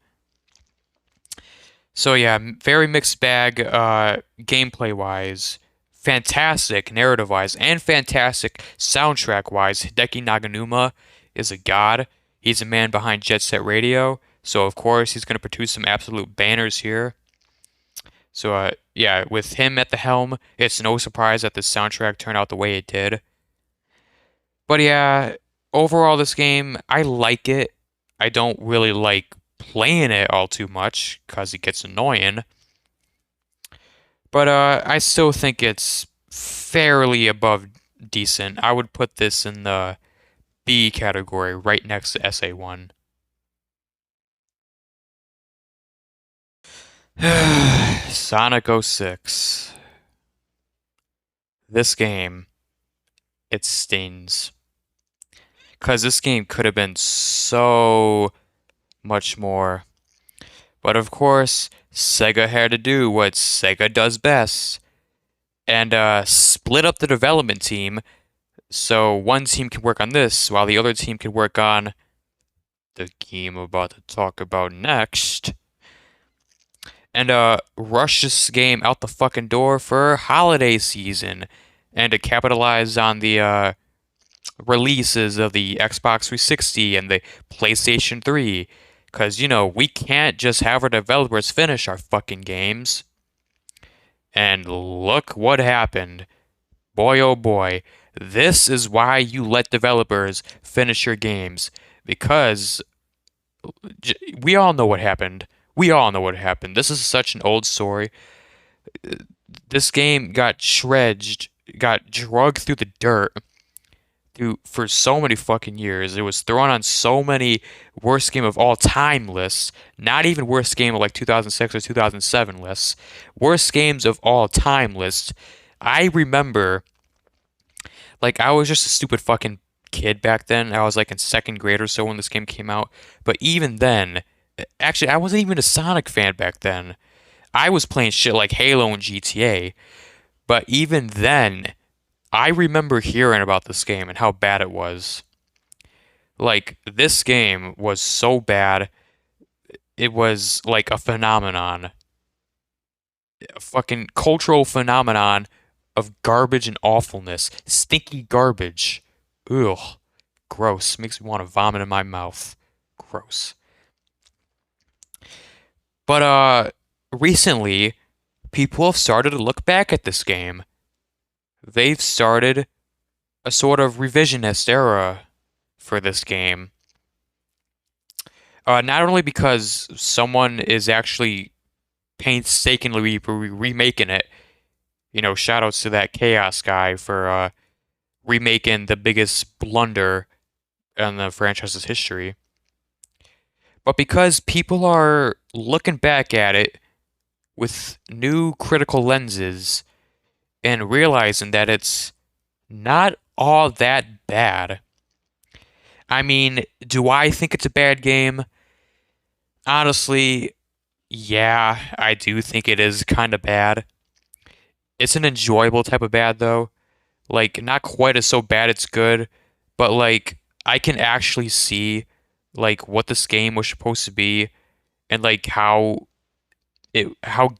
So yeah, very mixed bag, gameplay wise, fantastic narrative wise, and fantastic soundtrack wise. Hideki Naganuma is a god. He's a man behind Jet Set Radio, so of course he's going to produce some absolute banners here. So yeah, with him at the helm, it's no surprise that the soundtrack turned out the way it did. But yeah, overall this game, I like it. I don't really like playing it all too much because it gets annoying. But I still think it's fairly above decent. I would put this in the B category right next to SA1. Sonic 06. This game, it stings. Because this game could have been so much more. But of course, Sega had to do what Sega does best and split up the development team so one team can work on this while the other team can work on the game I'm about to talk about next. And rush this game out the fucking door for holiday season and to capitalize on the releases of the Xbox 360 and the PlayStation 3. Because, you know, we can't just have our developers finish our fucking games. And look what happened. Boy, oh boy. This is why you let developers finish your games. Because we all know what happened. We all know what happened. This is such an old story. This game got shredded, got drugged through the dirt for so many fucking years. It was thrown on so many worst game of all time lists. Not even worst game of like 2006 or 2007 lists. Worst games of all time lists. I remember, like, I was just a stupid fucking kid back then. I was like in second grade or so when this game came out. But even then, actually, I wasn't even a Sonic fan back then. I was playing shit like Halo and GTA. But even then, I remember hearing about this game and how bad it was. Like, this game was so bad, it was like a phenomenon. A fucking cultural phenomenon of garbage and awfulness. Stinky garbage. Ugh. Gross. Makes me want to vomit in my mouth. Gross. But, recently, people have started to look back at this game. They've started a sort of revisionist era for this game. Not only because someone is actually painstakingly remaking it, you know, shoutouts to that Chaos guy for remaking the biggest blunder in the franchise's history, but because people are looking back at it with new critical lenses and realizing that it's not all that bad. I mean, do I think it's a bad game? Honestly, yeah, I do think it is kind of bad. It's an enjoyable type of bad, though. Like, not quite as so bad it's good, but like, I can actually see like what this game was supposed to be and like how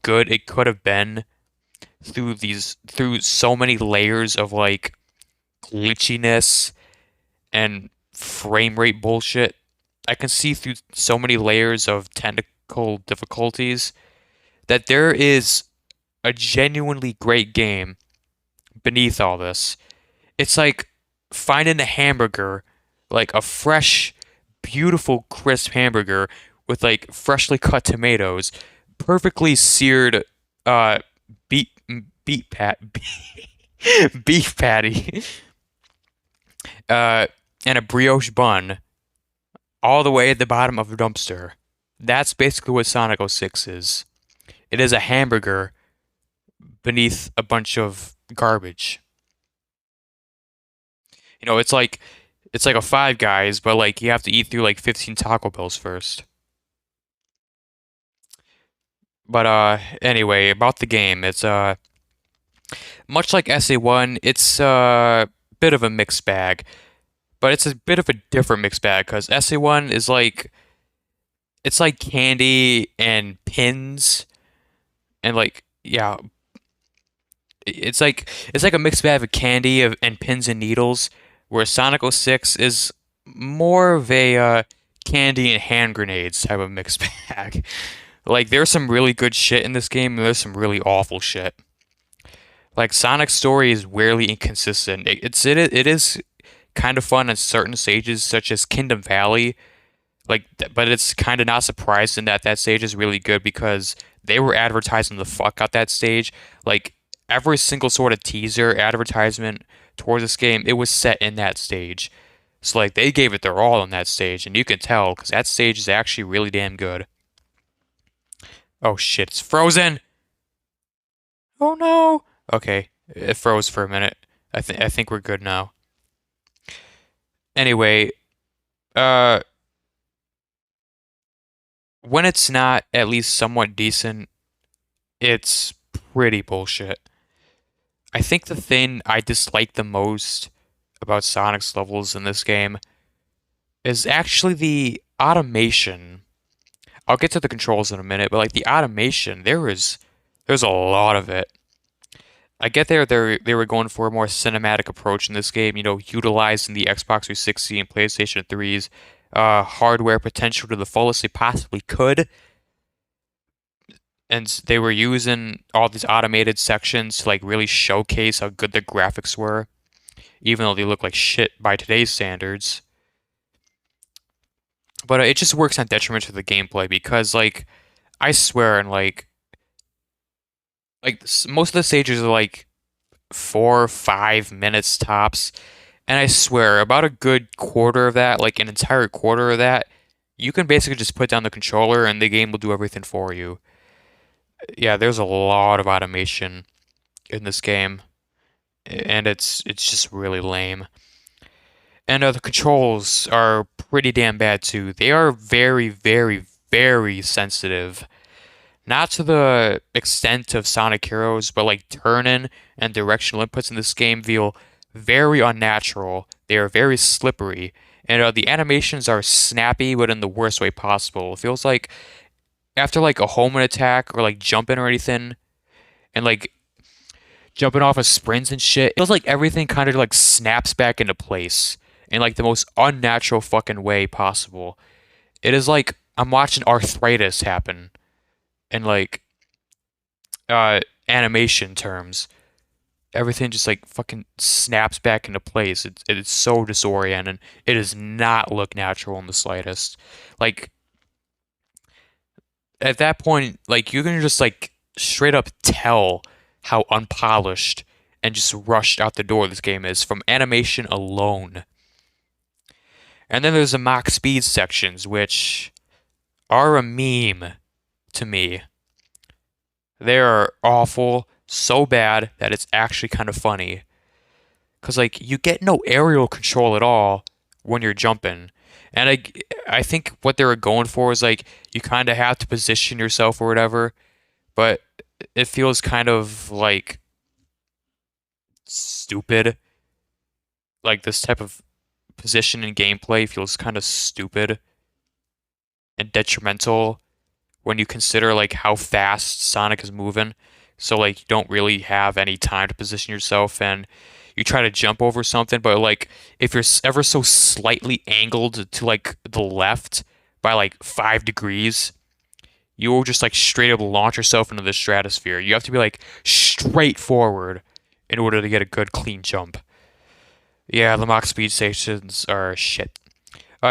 good it could have been through so many layers of like glitchiness and frame rate bullshit. I can see through so many layers of technical difficulties that there is a genuinely great game beneath all this. It's like finding a hamburger, like a fresh, beautiful, crisp hamburger with like freshly cut tomatoes, perfectly seared uh beef beef pat beef patty, uh and a brioche bun all the way at the bottom of a dumpster. That's basically what Sonic 06 is. It is a hamburger beneath a bunch of garbage. It's like a Five Guys, but like you have to eat through like 15 Taco Bells first. But anyway, about the game, it's much like SA1, it's a bit of a mixed bag, but it's a bit of a different mixed bag because SA1 is like it's like candy and pins and like yeah, it's like a mixed bag of candy and pins and needles, where Sonic 06 is more of a candy and hand grenades type of mixed bag. Like there's some really good shit in this game, and there's some really awful shit. Like Sonic's story is weirdly inconsistent. It is kind of fun on certain stages, such as Kingdom Valley. But it's kind of not surprising that that stage is really good because they were advertising the fuck out that stage. Like every single sort of teaser advertisement towards this game, it was set in that stage. So like they gave it their all on that stage, and you can tell because that stage is actually really damn good. Oh shit, it's frozen. Oh no. Okay, it froze for a minute. I think we're good now. Anyway, uh, when it's not at least somewhat decent, it's pretty bullshit. I think the thing I dislike the most about Sonic's levels in this game is actually the automation. I'll get to the controls in a minute, but like the automation, there's a lot of it. I get they were going for a more cinematic approach in this game, utilizing the Xbox 360 and PlayStation 3's hardware potential to the fullest they possibly could, and they were using all these automated sections to like really showcase how good the graphics were, even though they look like shit by today's standards. But it just works on detriment to the gameplay because like I swear, and most of the stages are like 4 or 5 minutes tops. And I swear, about a good quarter of that, like an entire quarter of that, you can basically just put down the controller and the game will do everything for you. Yeah, there's a lot of automation in this game, and it's just really lame. And the controls are pretty damn bad too. They are very, very, very sensitive. Not to the extent of Sonic Heroes, but like turn-in and directional inputs in this game feel very unnatural. They are very slippery, and the animations are snappy, but in the worst way possible. It feels like after like a homing attack or like jumping or anything, and like jumping off of sprints and shit, it feels like everything kind of like snaps back into place in like the most unnatural fucking way possible. It is like I'm watching arthritis happen in like uh animation terms. Everything just like fucking snaps back into place. It's so disorienting. It does not look natural in the slightest. Like at that point, like you can just like straight up tell how unpolished and just rushed out the door this game is from animation alone. And then there's the mock speed sections, which are a meme to me. They are awful, so bad that it's actually kind of funny. Cause like you get no aerial control at all when you're jumping. And I think what they were going for is like you kind of have to position yourself or whatever, but it feels kind of like stupid. Like this type of position in gameplay feels kind of stupid and detrimental when you consider like how fast Sonic is moving. So like you don't really have any time to position yourself, and you try to jump over something, but like if you're ever so slightly angled to like the left by like 5 degrees, you will just like straight up launch yourself into the stratosphere. You have to be like straight forward in order to get a good clean jump. Yeah, the Mach speed stations are shit.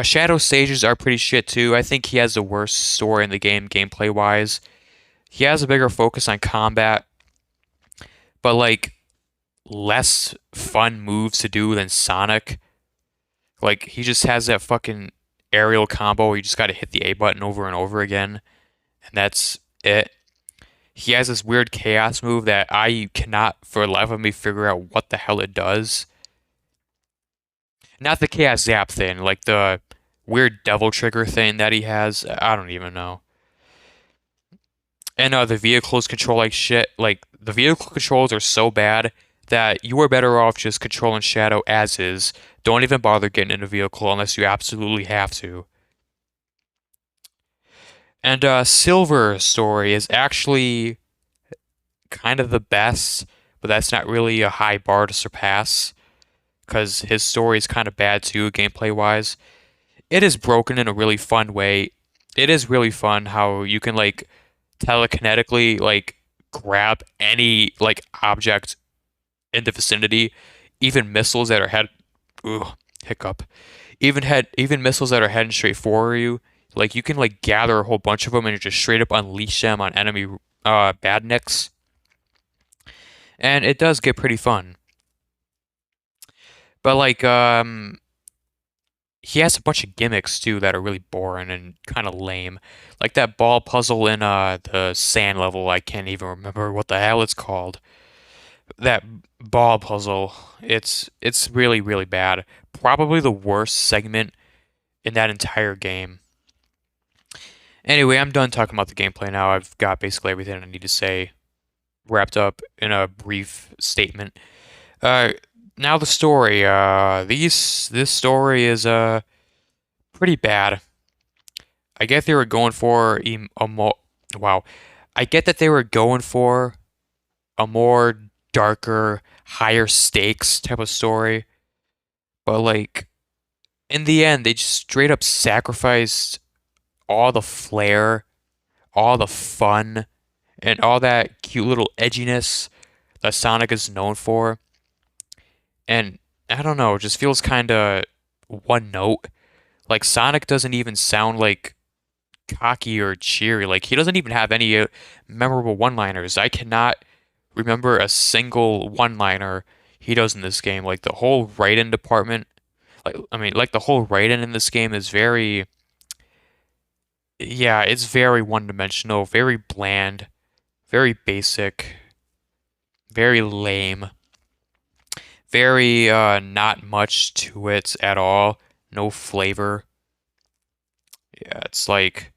Shadow stages are pretty shit too. I think he has the worst story in the game, gameplay wise. He has a bigger focus on combat, but like less fun moves to do than Sonic. Like he just has that fucking aerial combo where you just gotta hit the A button over and over again, and that's it. He has this weird chaos move that I cannot for the life of me figure out what the hell it does. Not the chaos zap thing, like the weird devil trigger thing that he has. I don't even know. And the vehicles control like shit. Like the vehicle controls are so bad that you are better off just controlling Shadow as is. Don't even bother getting in a vehicle unless you absolutely have to. And Silver's story is actually kind of the best, but that's not really a high bar to surpass because his story is kind of bad too, gameplay wise. It is broken in a really fun way. It is really fun how you can like telekinetically like grab any like object in the vicinity, even missiles that are head ooh, hiccup. Even missiles that are heading straight for you. Like you can like gather a whole bunch of them and just straight up unleash them on enemy badniks. And it does get pretty fun. But like he has a bunch of gimmicks too that are really boring and kind of lame. Like that ball puzzle in the sand level, I can't even remember what the hell it's called. That ball puzzle, it's really really bad. Probably the worst segment in that entire game. Anyway, I'm done talking about the gameplay now. I've got basically everything I need to say wrapped up in a brief statement. Uh, Now the story. This story is pretty bad. I get they were going for a more wow. I get that they were going for a more darker, higher stakes type of story, but like in the end, they just straight up sacrificed all the flair, all the fun, and all that cute little edginess that Sonic is known for. And I don't know, it just feels kind of one note. Like Sonic doesn't even sound like cocky or cheery. Like he doesn't even have any memorable one-liners. I cannot remember a single one-liner he does in this game. Like the whole write-in department, like I mean, like the whole write-in in this game is very, yeah, it's very one-dimensional, very bland, very basic, very lame, very not much to it at all. No flavor. Yeah, it's like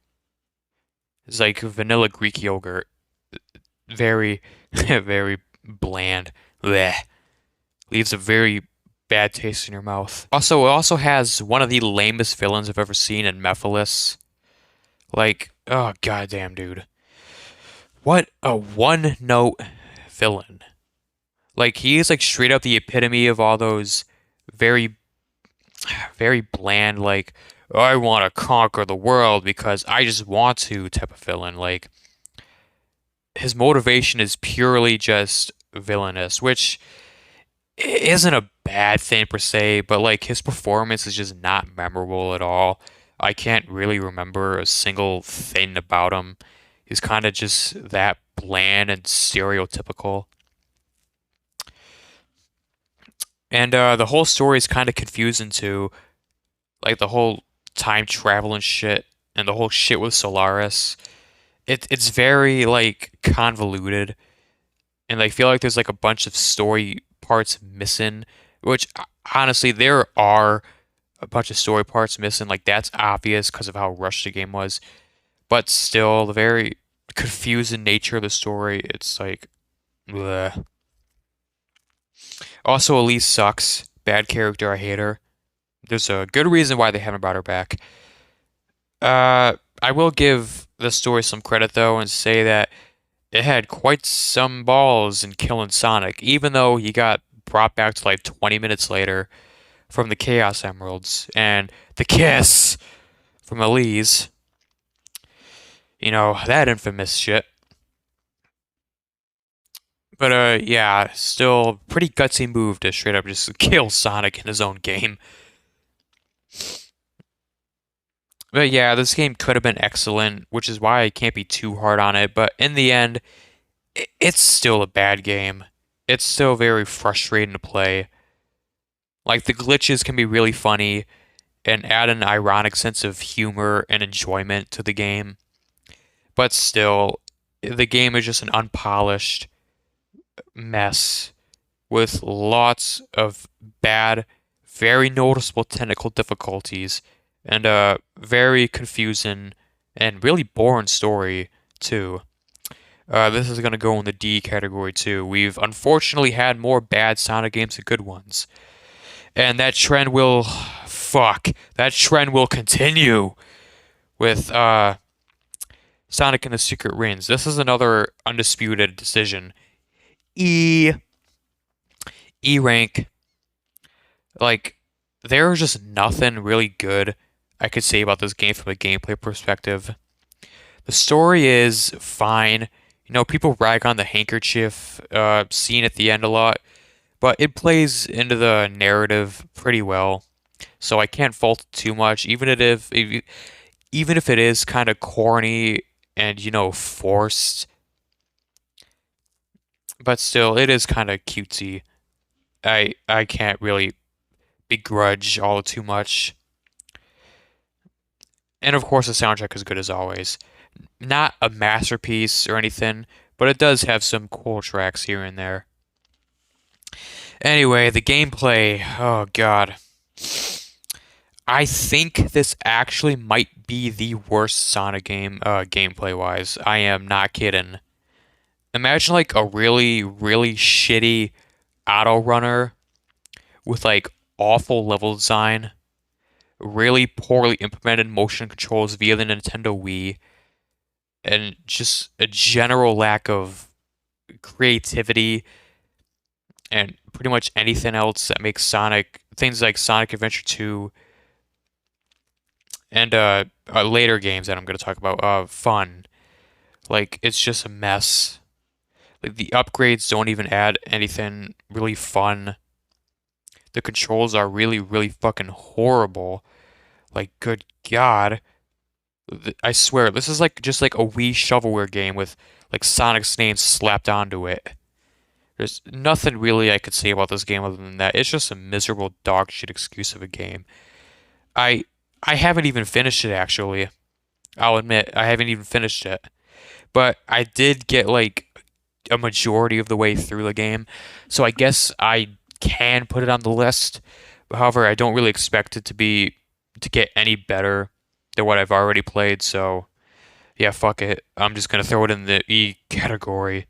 vanilla Greek yogurt. Very, very bland. Blech. Leaves a very bad taste in your mouth. Also, it also has one of the lamest villains I've ever seen in Mephiles. Like, oh goddamn, dude. What a one-note villain. Like he is like straight up the epitome of all those very, very bland, like I want to conquer the world because I just want to type of villain. Like his motivation is purely just villainous, which isn't a bad thing per se, but like his performance is just not memorable at all. I can't really remember a single thing about him. He's kind of just that bland and stereotypical. And the whole story is kind of confusing too. Like the whole time travel and shit, and the whole shit with Solaris. It's very like convoluted, and I feel like there's like a bunch of story parts missing. Which honestly, there are a bunch of story parts missing. Like that's obvious because of how rushed the game was. But still, the very confusing nature of the story. It's like, bleh. Also, Elise sucks. Bad character. I hate her. There's a good reason why they haven't brought her back. I will give the story some credit though and say that it had quite some balls in killing Sonic, even though he got brought back to like 20 minutes later from the Chaos Emeralds and the kiss from Elise. You know, that infamous shit. But yeah, still pretty gutsy move to straight up just kill Sonic in his own game. But yeah, this game could have been excellent, which is why I can't be too hard on it. But in the end, it's still a bad game. It's still very frustrating to play. Like the glitches can be really funny and add an ironic sense of humor and enjoyment to the game. But still, the game is just an unpolished mess with lots of bad, very noticeable technical difficulties and a very confusing and really boring story too. This is going to go in the D category too. We've unfortunately had more bad Sonic games than good ones. And that trend will, fuck, that trend will continue with Sonic and the Secret Rings. This is another undisputed decision. E, E rank, like, there's just nothing really good I could say about this game from a gameplay perspective. The story is fine. You know, people rag on the handkerchief scene at the end a lot, but it plays into the narrative pretty well. So I can't fault it too much, even if it is kind of corny and forced, but still it is kind of cutesy. I can't really begrudge all too much. And of course the soundtrack is good as always. Not a masterpiece or anything, but it does have some cool tracks here and there. Anyway, the gameplay, oh god. I think this actually might be the worst Sonic game, gameplay wise. I am not kidding. Imagine like a really, really shitty auto runner with like awful level design, really poorly implemented motion controls via the Nintendo Wii, and just a general lack of creativity and pretty much anything else that makes Sonic, things like Sonic Adventure 2 and later games that I'm going to talk about, fun. Like, it's just a mess. Like, the upgrades don't even add anything really fun. The controls are really, really fucking horrible. Like, good God. I swear, this is like just like a Wii shovelware game with like Sonic's name slapped onto it. There's nothing really I could say about this game other than that. It's just a miserable dog shit excuse of a game. I I haven't even finished it actually. I'll admit I haven't even finished it. But I did get like a majority of the way through the game. So I guess I can put it on the list. However, I don't really expect it to get any better than what I've already played, so yeah, fuck it. I'm just gonna throw it in the E category.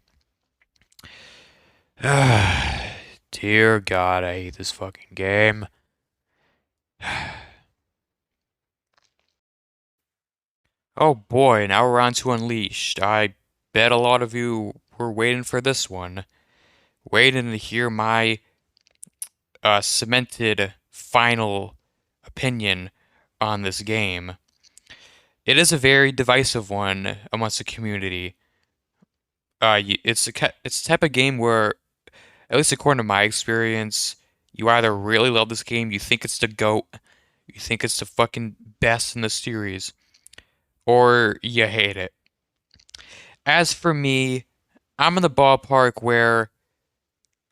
Dear God, I hate this fucking game. Oh boy, now we're on to Unleashed. I bet a lot of you were waiting for this one. Waiting to hear my cemented final opinion on this game. It is a very divisive one amongst the community. It's the type of game where, at least according to my experience, you either really love this game, you think it's the GOAT, you think it's the fucking best in the series, or you hate it. As for me, I'm in the ballpark where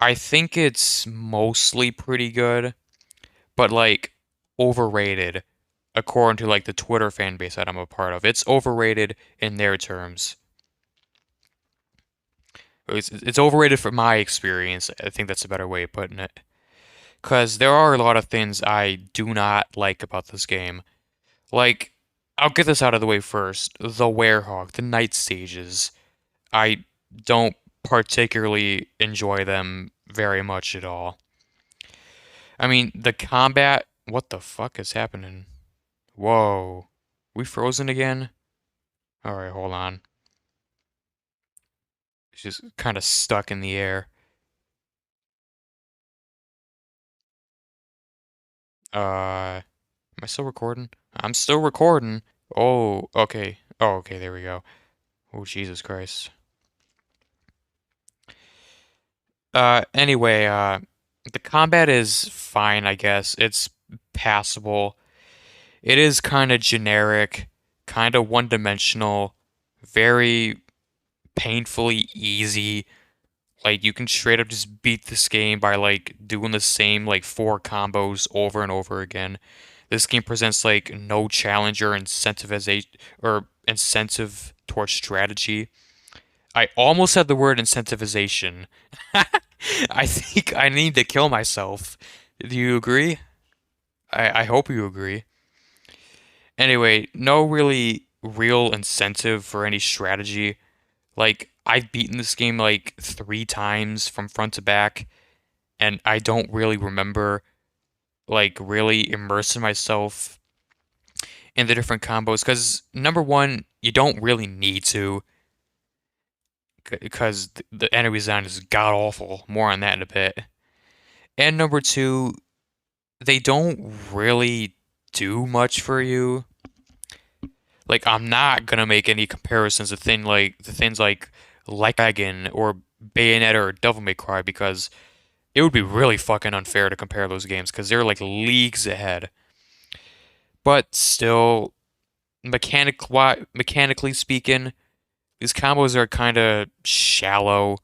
I think it's mostly pretty good, but like overrated according to like the Twitter fan base that I'm a part of. It's overrated in their terms. It's overrated from my experience. I think that's a better way of putting it. Because there are a lot of things I do not like about this game. Like, I'll get this out of the way first. The Werehog, the night stages. I don't particularly enjoy them very much at all. I mean, the combat. What the fuck is happening? Whoa. We frozen again? Alright, hold on. It's just kind of stuck in the air. Am I still recording? I'm still recording. Oh, okay. Oh, okay, there we go. Oh, Jesus Christ. Anyway, the combat is fine, I guess. It's passable. It is kind of generic, kind of one-dimensional, very painfully easy. Like, you can straight up just beat this game by, like, doing the same, like, four combos over and over again. This game presents, like, no challenge or incentivization or incentive towards strategy. I almost said the word incentivization. I think I need to kill myself. Do you agree? I hope you agree. Anyway, no really real incentive for any strategy. Like, I've beaten this game like three times from front to back, and I don't really remember like really immersing myself in the different combos. Because number one, you don't really need to, because the enemy design is god awful. More on that in a bit. And number two, they don't really do much for you. Like, I'm not gonna make any comparisons to things like Dragon or Bayonetta or Devil May Cry because it would be really fucking unfair to compare those games because they're like leagues ahead. But still, mechanically speaking, these combos are kind of shallow.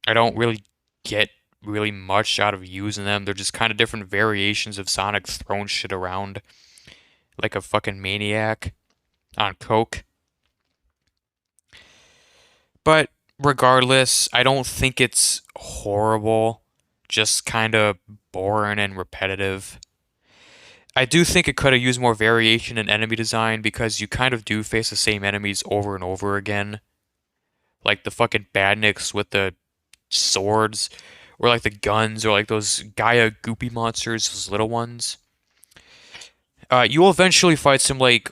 I don't really get really much out of using them. They're just kind of different variations of Sonic throwing shit around like a fucking maniac on coke. But regardless, I don't think it's horrible. Just kind of boring and repetitive. I do think it could have used more variation in enemy design because you kind of do face the same enemies over and over again. Like the fucking badniks with the swords, or like the guns, or like those Gaia goopy monsters, those little ones. You will eventually fight some like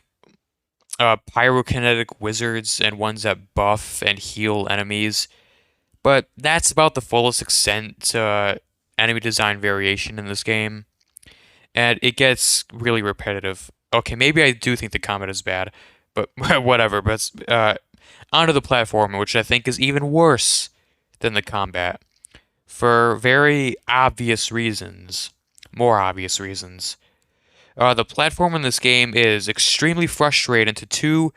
pyrokinetic wizards and ones that buff and heal enemies, but that's about the fullest extent to enemy design variation in this game, and it gets really repetitive. Okay, maybe I do think the combat is bad, but whatever. But onto the platform, which I think is even worse than the combat for very obvious reasons, more obvious reasons. The platform in this game is extremely frustrating to two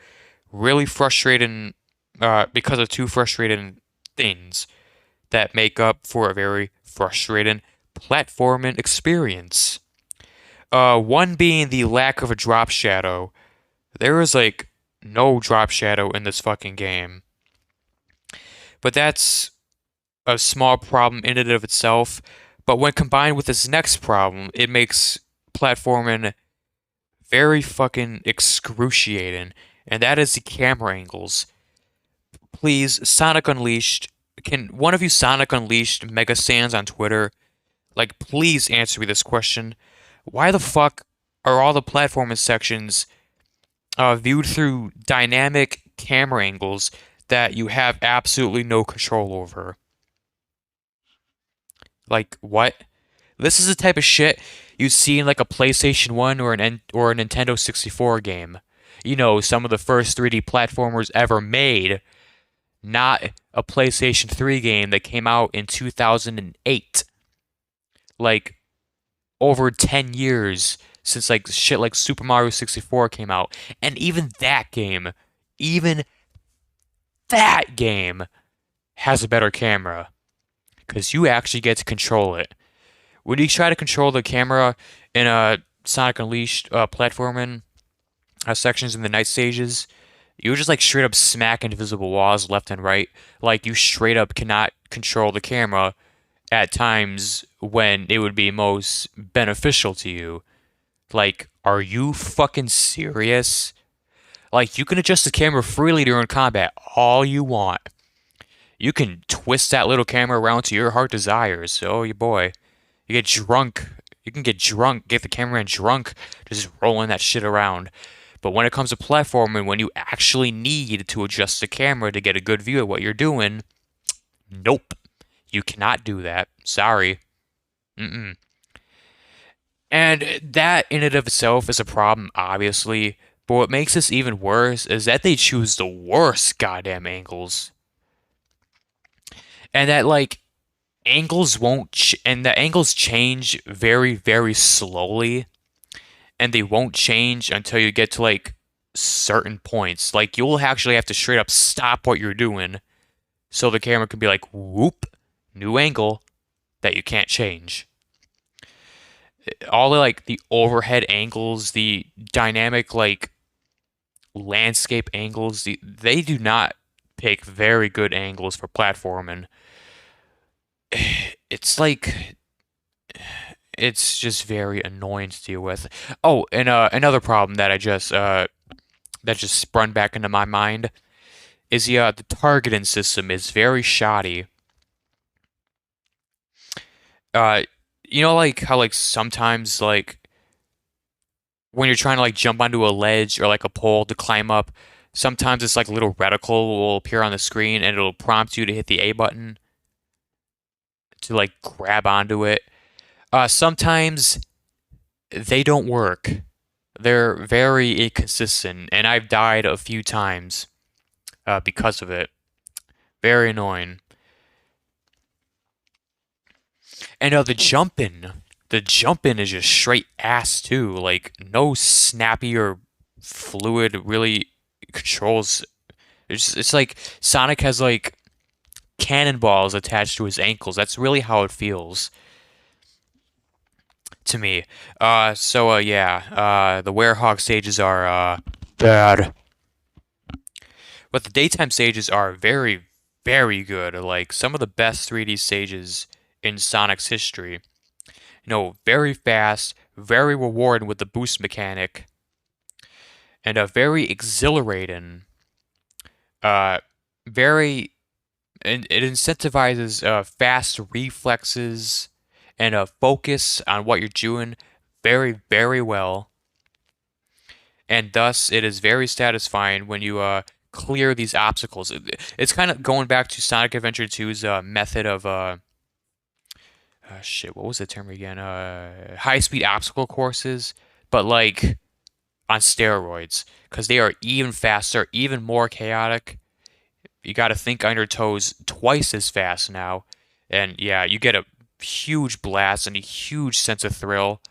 really frustrating, because of two frustrating things that make up for a very frustrating platforming experience. One being the lack of a drop shadow. There is like no drop shadow in this fucking game. But that's a small problem in and of itself. But when combined with this next problem, it makes platforming very fucking excruciating. And that is the camera angles. Please, Sonic Unleashed, can one of you Sonic Unleashed Mega Sans on Twitter, like, please answer me this question. Why the fuck are all the platforming sections viewed through dynamic camera angles that you have absolutely no control over? Like, what? This is the type of shit you see in like a PlayStation 1 or a Nintendo 64 game. You know, some of the first 3D platformers ever made, not a PlayStation 3 game that came out in 2008. Like, over 10 years since like shit like Super Mario 64 came out. And even that game has a better camera because you actually get to control it. When you try to control the camera in a Sonic Unleashed platforming sections in the night stages, you just like straight up smack invisible walls left and right. Like you straight up cannot control the camera at times when it would be most beneficial to you. Like, are you fucking serious? Like, you can adjust the camera freely during combat all you want. You can twist that little camera around to your heart desires. Oh, your boy. You get drunk. You can get drunk, get the cameraman drunk, just rolling that shit around. But when it comes to platforming, when you actually need to adjust the camera to get a good view of what you're doing, nope. You cannot do that. Sorry. Mm-mm. And that in and of itself is a problem, obviously. But what makes this even worse is that they choose the worst goddamn angles. And that like angles won't and the angles change very, very slowly, and they won't change until you get to like certain points. Like you'll actually have to straight up stop what you're doing so the camera can be like, whoop, new angle that you can't change. All the like the overhead angles, the dynamic like landscape angles, they do not pick very good angles for platforming. It's like it's just very annoying to deal with. Oh, and another problem that I just that just sprung back into my mind is the targeting system is very shoddy. Uh, you know, like how like sometimes like when you're trying to like jump onto a ledge or like a pole to climb up, sometimes it's like a little reticle will appear on the screen and it'll prompt you to hit the A button to like grab onto it. Sometimes they don't work. They're very inconsistent, and I've died a few times because of it. Very annoying. And the jumping is just straight ass too. Like no snappy or fluid really controls. It's like Sonic has like cannonballs attached to his ankles. That's really how it feels to me. Yeah. The Werehog stages are bad, but the daytime stages are very, very good. Like some of the best 3D stages in Sonic's history. Very fast, very rewarding with the boost mechanic, and a very exhilarating. Uh, very and it incentivizes fast reflexes and a focus on what you're doing very, very well. And thus, it is very satisfying when you clear these obstacles. It's kind of going back to Sonic Adventure 2's method of shit. What was the term again? High-speed obstacle courses, but like on steroids, because they are even faster, even more chaotic. You got to think on your toes twice as fast now, and yeah, you get a huge blast and a huge sense of thrill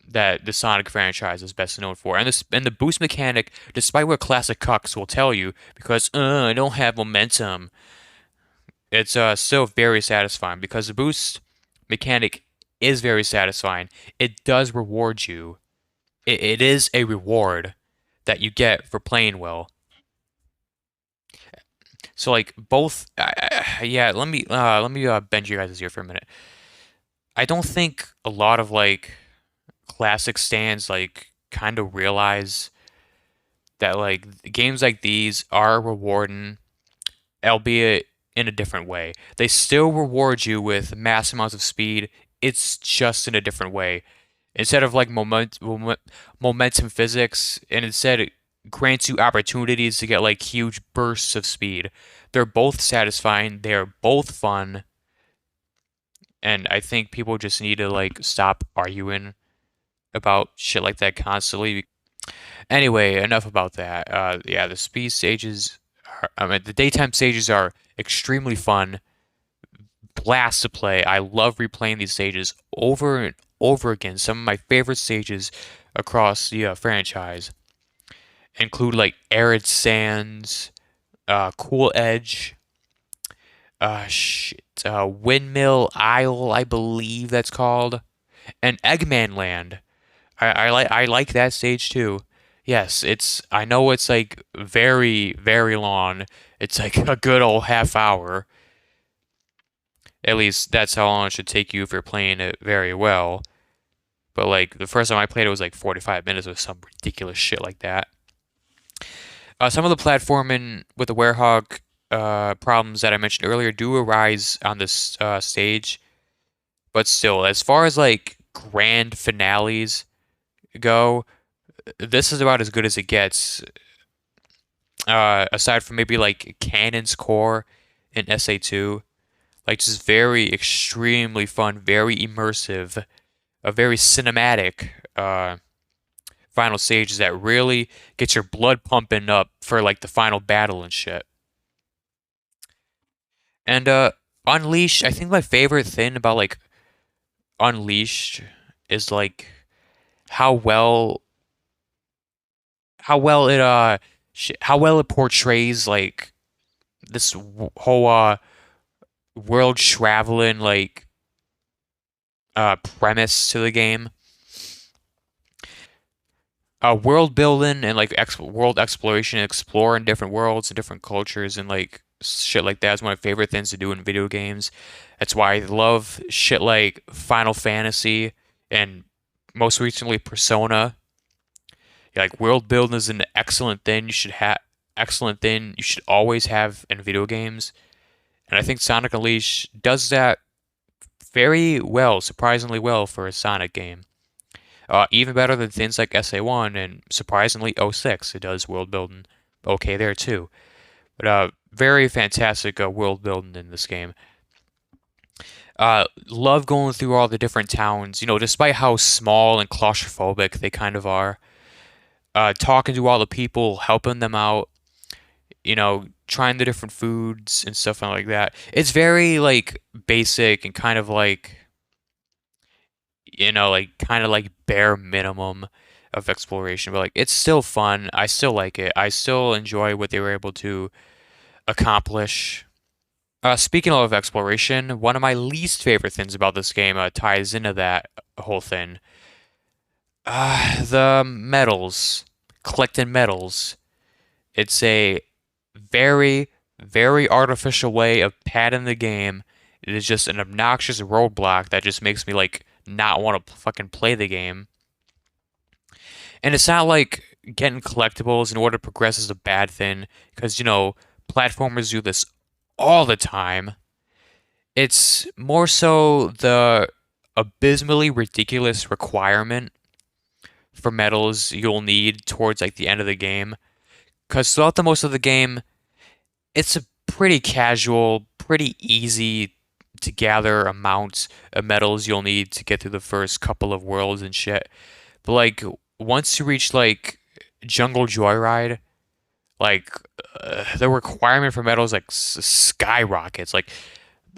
that the Sonic franchise is best known for. And the boost mechanic, despite what classic cucks will tell you, because I don't have momentum, it's still very satisfying because the boost mechanic is very satisfying. It does reward you. It is a reward that you get for playing well. So like both, yeah. Let me bend you guys' ear for a minute. I don't think a lot of like classic stands like kind of realize that like games like these are rewarding, albeit in a different way. They still reward you with mass amounts of speed. It's just in a different way. Instead of like momentum physics, and instead it grants you opportunities to get like huge bursts of speed. They're both satisfying. They're both fun, and I think people just need to like stop arguing about shit like that constantly. Anyway, enough about that. Yeah, the speed stages, I mean, the daytime stages are extremely fun, blast to play. I love replaying these stages over and over again. Some of my favorite stages across the franchise include like Arid Sands, Cool Edge, Windmill Isle, I believe that's called, and Eggman Land. I like that stage too. Yes, I know it's like very, very long. It's like a good old half hour. At least that's how long it should take you if you're playing it very well. But like the first time I played it was like 45 minutes or some ridiculous shit like that. Some of the platforming with the Werehog problems that I mentioned earlier do arise on this stage, but still, as far as like grand finales go, this is about as good as it gets. Aside from maybe like Cannon's Core in SA2, like just very extremely fun, very immersive a very cinematic final stages that really gets your blood pumping up for like the final battle and shit. And Unleashed, I think my favorite thing about like Unleashed is like how well how well it how well it portrays like this whole world traveling like premise to the game. World building and like world exploration, exploring different worlds and different cultures and like shit like that is one of my favorite things to do in video games. That's why I love shit like Final Fantasy and most recently Persona. Yeah, like world building is an excellent thing. Excellent thing you should always have in video games. And I think Sonic Unleashed does that very well, surprisingly well for a Sonic game. Even better than things like SA1 and surprisingly '06. It does world building okay there too. But very fantastic world building in this game. Love going through all the different towns, despite how small and claustrophobic they kind of are. Talking to all the people, helping them out, trying the different foods and stuff like that. It's very like basic and kind of like like kind of like bare minimum of exploration, but like it's still fun. I still like it. I still enjoy what they were able to accomplish. Speaking of exploration, one of my least favorite things about this game ties into that whole thing. The medals, collecting medals. It's a very, very artificial way of padding the game. It is just an obnoxious roadblock that just makes me like not want to fucking play the game. And it's not like getting collectibles in order to progress is a bad thing, because, platformers do this all the time. It's more so the abysmally ridiculous requirement for medals you'll need towards like the end of the game. Because throughout the most of the game, it's a pretty casual, pretty easy to gather amounts of medals you'll need to get through the first couple of worlds and shit. But like once you reach like Jungle Joyride, like the requirement for medals like skyrockets. Like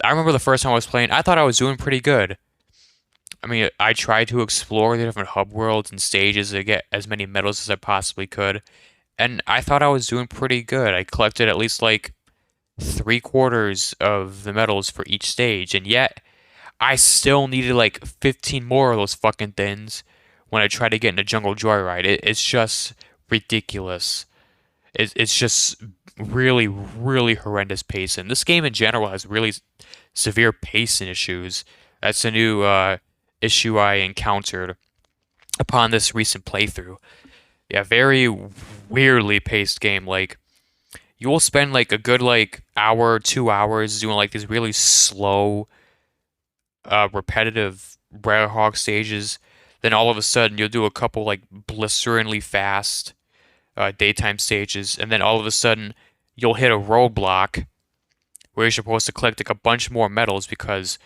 I remember the first time I was playing, I thought I was doing pretty good. I mean, I tried to explore the different hub worlds and stages to get as many medals as I possibly could, and I thought I was doing pretty good. I collected at least like three-quarters of the medals for each stage, and yet I still needed like 15 more of those fucking things when I tried to get into Jungle Joyride. It's just ridiculous. It's just really, really horrendous pacing. This game in general has really severe pacing issues. That's a new issue I encountered upon this recent playthrough. Yeah, very weirdly paced game. Like you will spend like a good like hour, 2 hours doing like these really slow, repetitive Hedgehog stages. Then all of a sudden you'll do a couple like blisteringly fast daytime stages, and then all of a sudden you'll hit a roadblock where you're supposed to collect like a bunch more medals because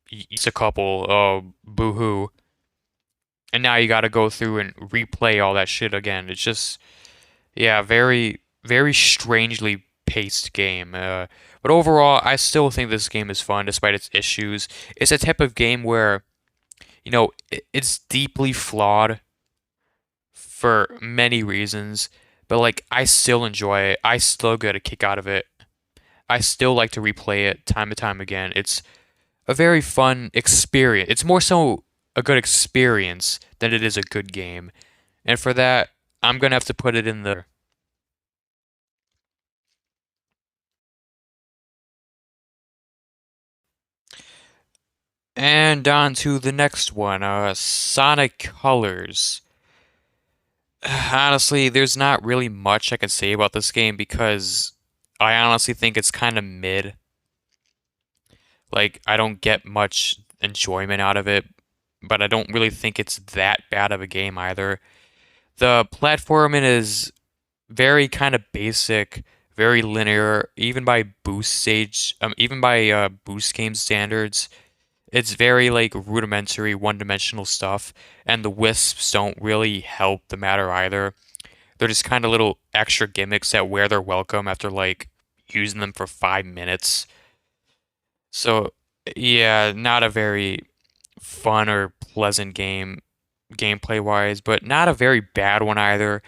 it's a couple, boo-hoo, and now you got to go through and replay all that shit again. It's just, yeah, very, very strangely paced game. But overall, I still think this game is fun despite its issues. It's a type of game where, it's deeply flawed for many reasons, but like I still enjoy it. I still get a kick out of it. I still like to replay it time and time again. It's a very fun experience. It's more so a good experience than it is a good game. And for that, I'm gonna have to put it in the. And on to the next one, Sonic Colors. Honestly, there's not really much I can say about this game because I honestly think it's kind of mid. Like, I don't get much enjoyment out of it, but I don't really think it's that bad of a game either. The platforming is very kind of basic, very linear, even by boost game standards. It's very like rudimentary, one-dimensional stuff, and the wisps don't really help the matter either. They're just kind of little extra gimmicks that wear their welcome after like using them for 5 minutes. So yeah, not a very fun or pleasant game gameplay wise, but not a very bad one either.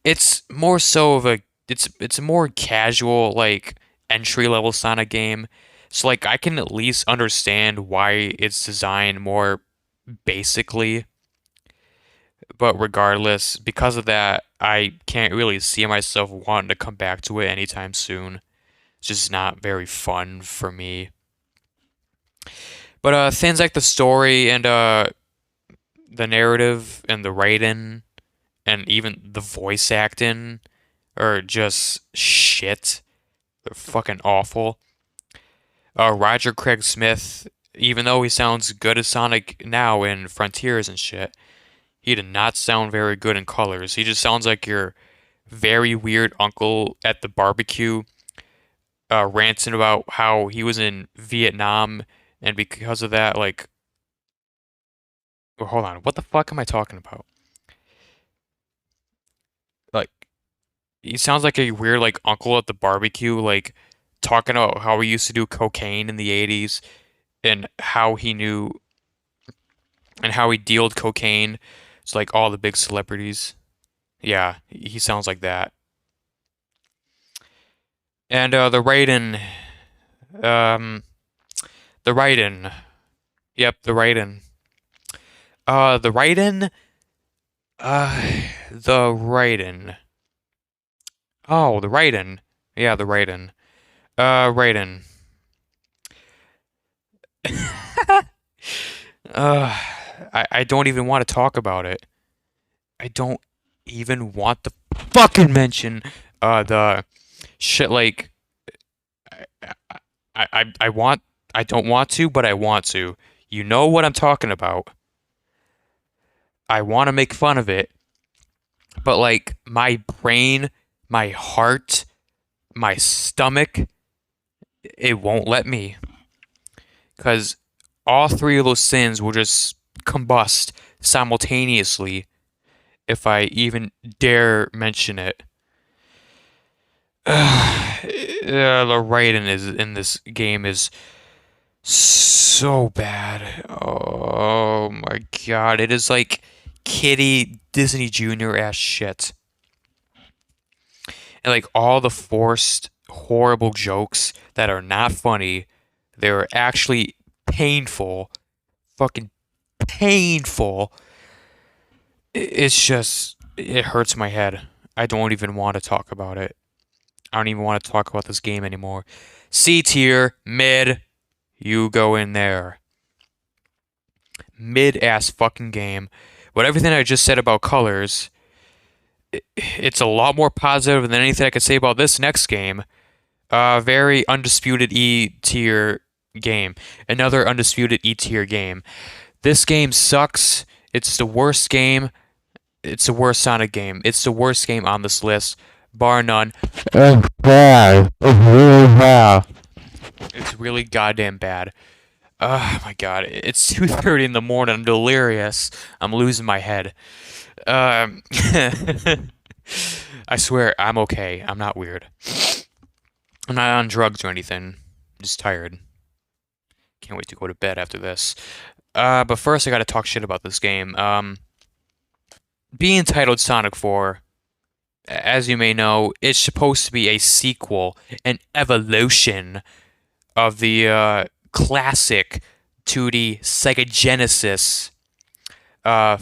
It's more so of a it's a more casual like entry level Sonic game. So like I can at least understand why it's designed more basically, but regardless, because of that, I can't really see myself wanting to come back to it anytime soon. It's just not very fun for me. But things like the story and the narrative and the writing and even the voice acting are just shit. They're fucking awful. Roger Craig Smith, even though he sounds good as Sonic now in Frontiers and shit, he did not sound very good in Colors. He just sounds like your very weird uncle at the barbecue, ranting about how he was in Vietnam and because of that, like, well, hold on, what the fuck am I talking about? Like, he sounds like a weird like uncle at the barbecue, like talking about how he used to do cocaine in the 80s and how he knew and how he dealed cocaine. It's like all the big celebrities. Yeah, he sounds like that. And um, the writing, yep, the writing, uh, the writing. Oh, the writing. Yeah, the writing. Writing. Uh, I don't even want to talk about it. I don't even want to fucking mention the shit like I I want I don't want to, but I want to. You know what I'm talking about. I want to make fun of it, but like my brain, my heart, my stomach, it won't let me because all three of those sins will just combust simultaneously if I even dare mention it. The writing is in this game is so bad. Oh my God. It is like kiddie Disney Junior ass shit. And like all the forced, horrible jokes that are not funny, they're actually painful. Fucking painful. It's just, it hurts my head. I don't even want to talk about it. I don't even want to talk about this game anymore. C tier, mid, you go in there. Mid ass fucking game. But everything I just said about colors, it's a lot more positive than anything I could say about this next game. Very undisputed E tier game. Another undisputed E tier game. This game sucks. It's the worst game. It's the worst Sonic game. It's the worst game on this list, bar none. It's bad. It's really bad. It's really goddamn bad. Oh my God. It's 2:30 in the morning. I'm delirious. I'm losing my head. Um, I swear I'm okay. I'm not weird. I'm not on drugs or anything. I'm just tired. Can't wait to go to bed after this. But first I gotta talk shit about this game. Being titled Sonic 4, as you may know, it's supposed to be a sequel, an evolution of the classic 2D Sega Genesis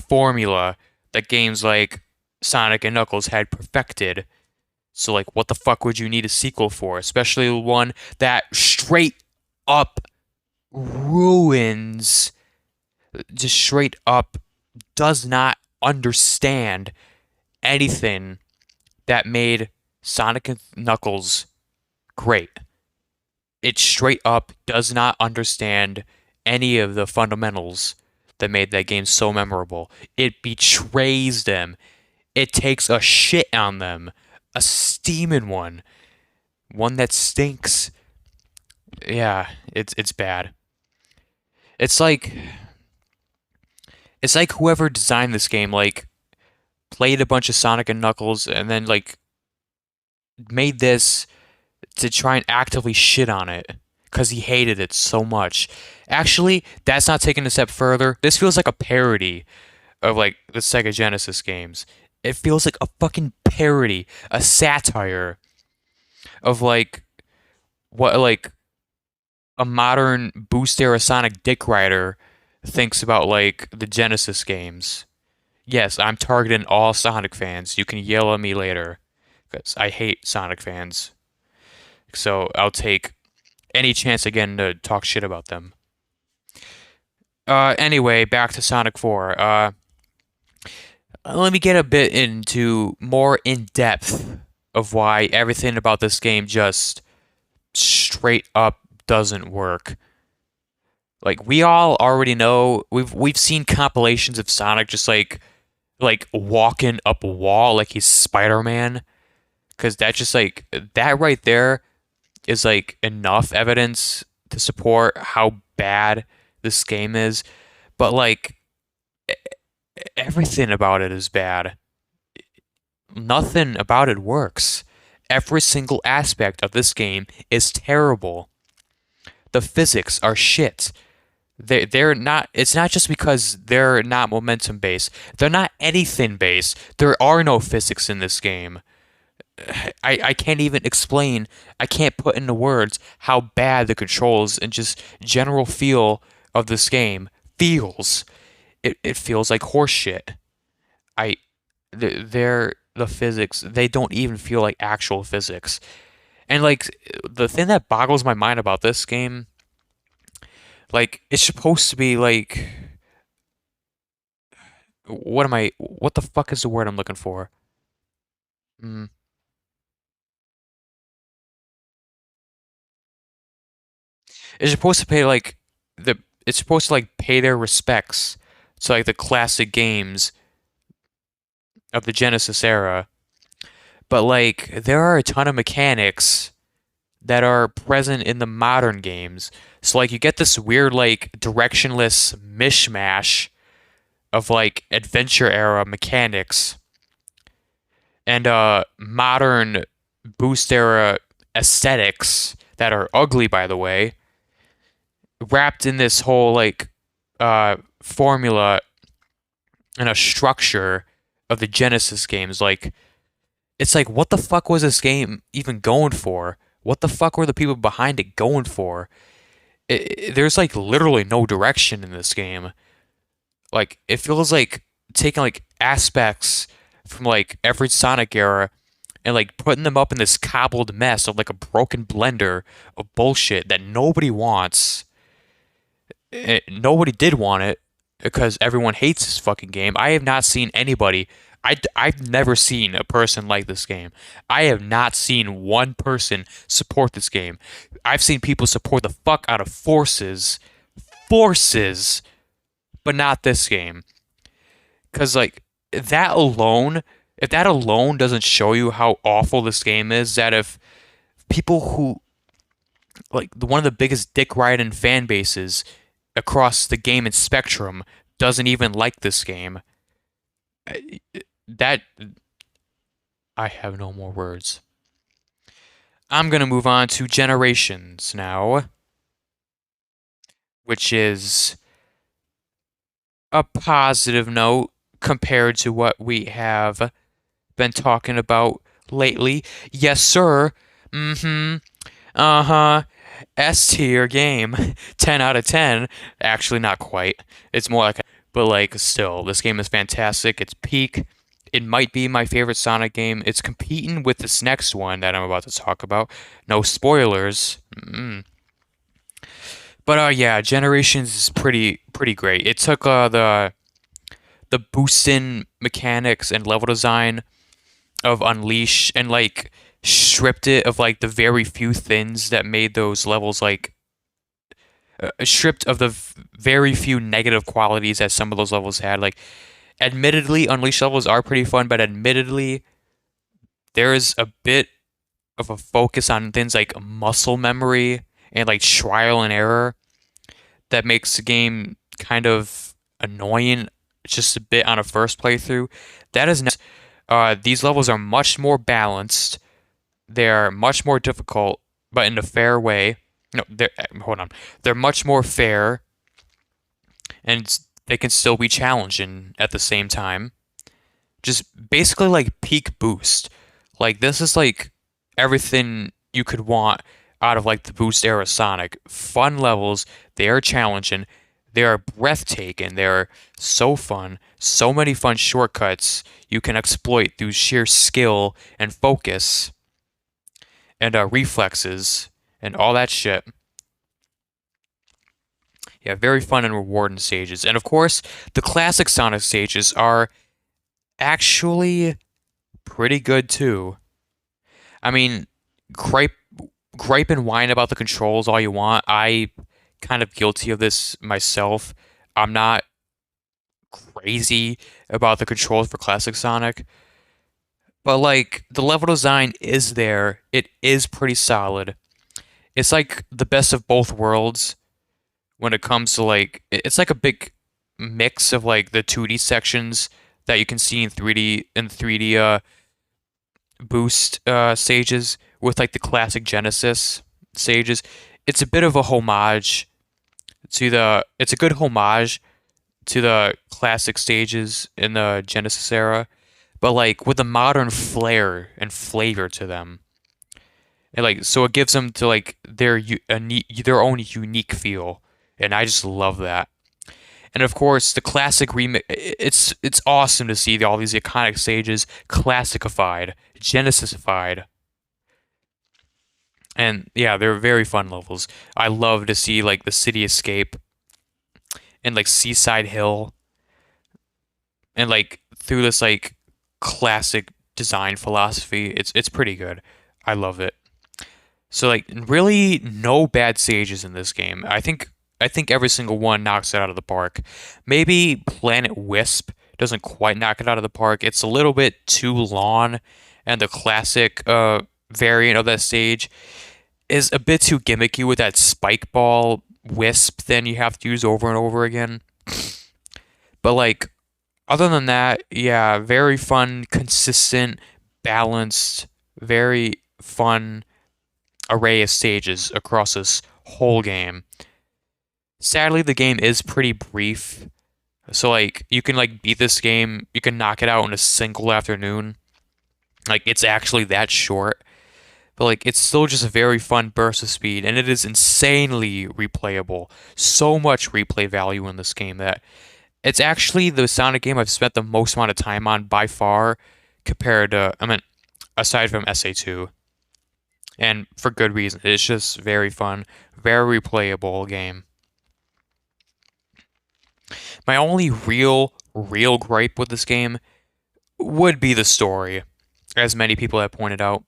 formula that games like Sonic and Knuckles had perfected. So, like, what the fuck would you need a sequel for? Especially one that straight up ruins, just straight up does not understand anything that made Sonic and Knuckles great. It straight up does not understand any of the fundamentals that made that game so memorable. It betrays them. It takes a shit on them. A steaming one. One that stinks. Yeah, it's bad. It's like it's like whoever designed this game like played a bunch of Sonic and Knuckles and then like made this to try and actively shit on it because he hated it so much. Actually, that's not taking a step further. This feels like a parody of like the Sega Genesis games. It feels like a fucking parody, a satire of like what like a modern boost era Sonic dick rider thinks about like the Genesis games. Yes, I'm targeting all Sonic fans. You can yell at me later because I hate Sonic fans. So I'll take any chance again to talk shit about them. Anyway, back to Sonic 4. Let me get a bit into more in depth of why everything about this game just straight up doesn't work. Like we all already know, we've seen compilations of Sonic just like walking up a wall like he's Spider-Man, because that just like that right there is like enough evidence to support how bad this game is. But like everything about it is bad. Nothing about it works. Every single aspect of this game is terrible. The physics are shit. They're not. It's not just because they're not momentum based. They're not anything based. There are no physics in this game. I can't even explain. I can't put into words how bad the controls and just general feel of this game feels. It feels like horseshit. I they're the physics. They don't even feel like actual physics. And like the thing that boggles my mind about this game, like it's supposed to be like what the fuck is the word I'm looking for? Mm. It's supposed to pay like the it's supposed to like pay their respects to like the classic games of the Genesis era. But like there are a ton of mechanics that are present in the modern games. So like you get this weird like directionless mishmash of like adventure era mechanics and modern boost era aesthetics that are ugly by the way, wrapped in this whole like formula and a structure of the Genesis games. Like it's like what the fuck was this game even going for? What the fuck were the people behind it going for? There's like literally no direction in this game. Like it feels like taking like aspects from like every Sonic era and like putting them up in this cobbled mess of like a broken blender of bullshit that nobody wants. Nobody did want it because everyone hates this fucking game. I have not seen anybody. I've never seen a person like this game. I have not seen one person support this game. I've seen people support the fuck out of forces, but not this game. Because like that alone, if that alone doesn't show you how awful this game is, that if people who like one of the biggest dick riding fan bases across the gaming spectrum doesn't even like this game, that I have no more words. I'm gonna move on to Generations now, which is a positive note compared to what we have been talking about lately. Yes, sir. Mm-hmm. Uh-huh. S tier game. 10 out of 10. Actually, not quite. It's more like, but like, still, this game is fantastic. It's peak. It might be my favorite Sonic game. It's competing with this next one that I'm about to talk about. No spoilers. But yeah, Generations is pretty great. It took the boosting mechanics and level design of Unleash and like stripped it of like the very few things that made those levels like stripped of the very few negative qualities that some of those levels had. Like, admittedly, Unleash levels are pretty fun, but admittedly, there is a bit of a focus on things like muscle memory and like trial and error that makes the game kind of annoying just a bit on a first playthrough. That is these levels are much more balanced. They're much more difficult, but in a fair way. No, they're hold on. They're much more fair, and they can still be challenging at the same time. Just basically like peak boost. Like this is like everything you could want out of like the boost era Sonic. Fun levels, they are challenging, they are breathtaking, they're so fun, so many fun shortcuts you can exploit through sheer skill and focus and reflexes and all that shit. Yeah, very fun and rewarding stages. And of course, the classic Sonic stages are actually pretty good too. I mean, gripe gripe and whine about the controls all you want. I kind of guilty of this myself. I'm not crazy about the controls for classic Sonic, but like the level design is there. It is pretty solid. It's like the best of both worlds when it comes to like it's like a big mix of like the 2D sections that you can see in 3D boost stages with like the classic Genesis stages. It's a bit of a homage it's a good homage to the classic stages in the Genesis era, but like with a modern flair and flavor to them. And like so it gives them to like their own unique feel, and I just love that. And of course, the classic remix. It's awesome to see all these iconic stages classicified, Genesified, and yeah, they're very fun levels. I love to see like the city escape and like Seaside Hill and like through this like classic design philosophy. It's pretty good. I love it. So like really no bad stages in this game. I think every single one knocks it out of the park. Maybe Planet Wisp doesn't quite knock it out of the park. It's a little bit too long, and the classic variant of that stage is a bit too gimmicky with that spike ball wisp then you have to use over and over again. But like other than that, yeah, very fun, consistent, balanced, very fun array of stages across this whole game. Sadly, the game is pretty brief. So like you can like beat this game, you can knock it out in a single afternoon. Like it's actually that short. But like it's still just a very fun burst of speed and it is insanely replayable. So much replay value in this game that it's actually the Sonic game I've spent the most amount of time on by far compared to I mean aside from SA2. And for good reason. It's just very fun, very replayable game. My only real gripe with this game would be the story, as many people have pointed out.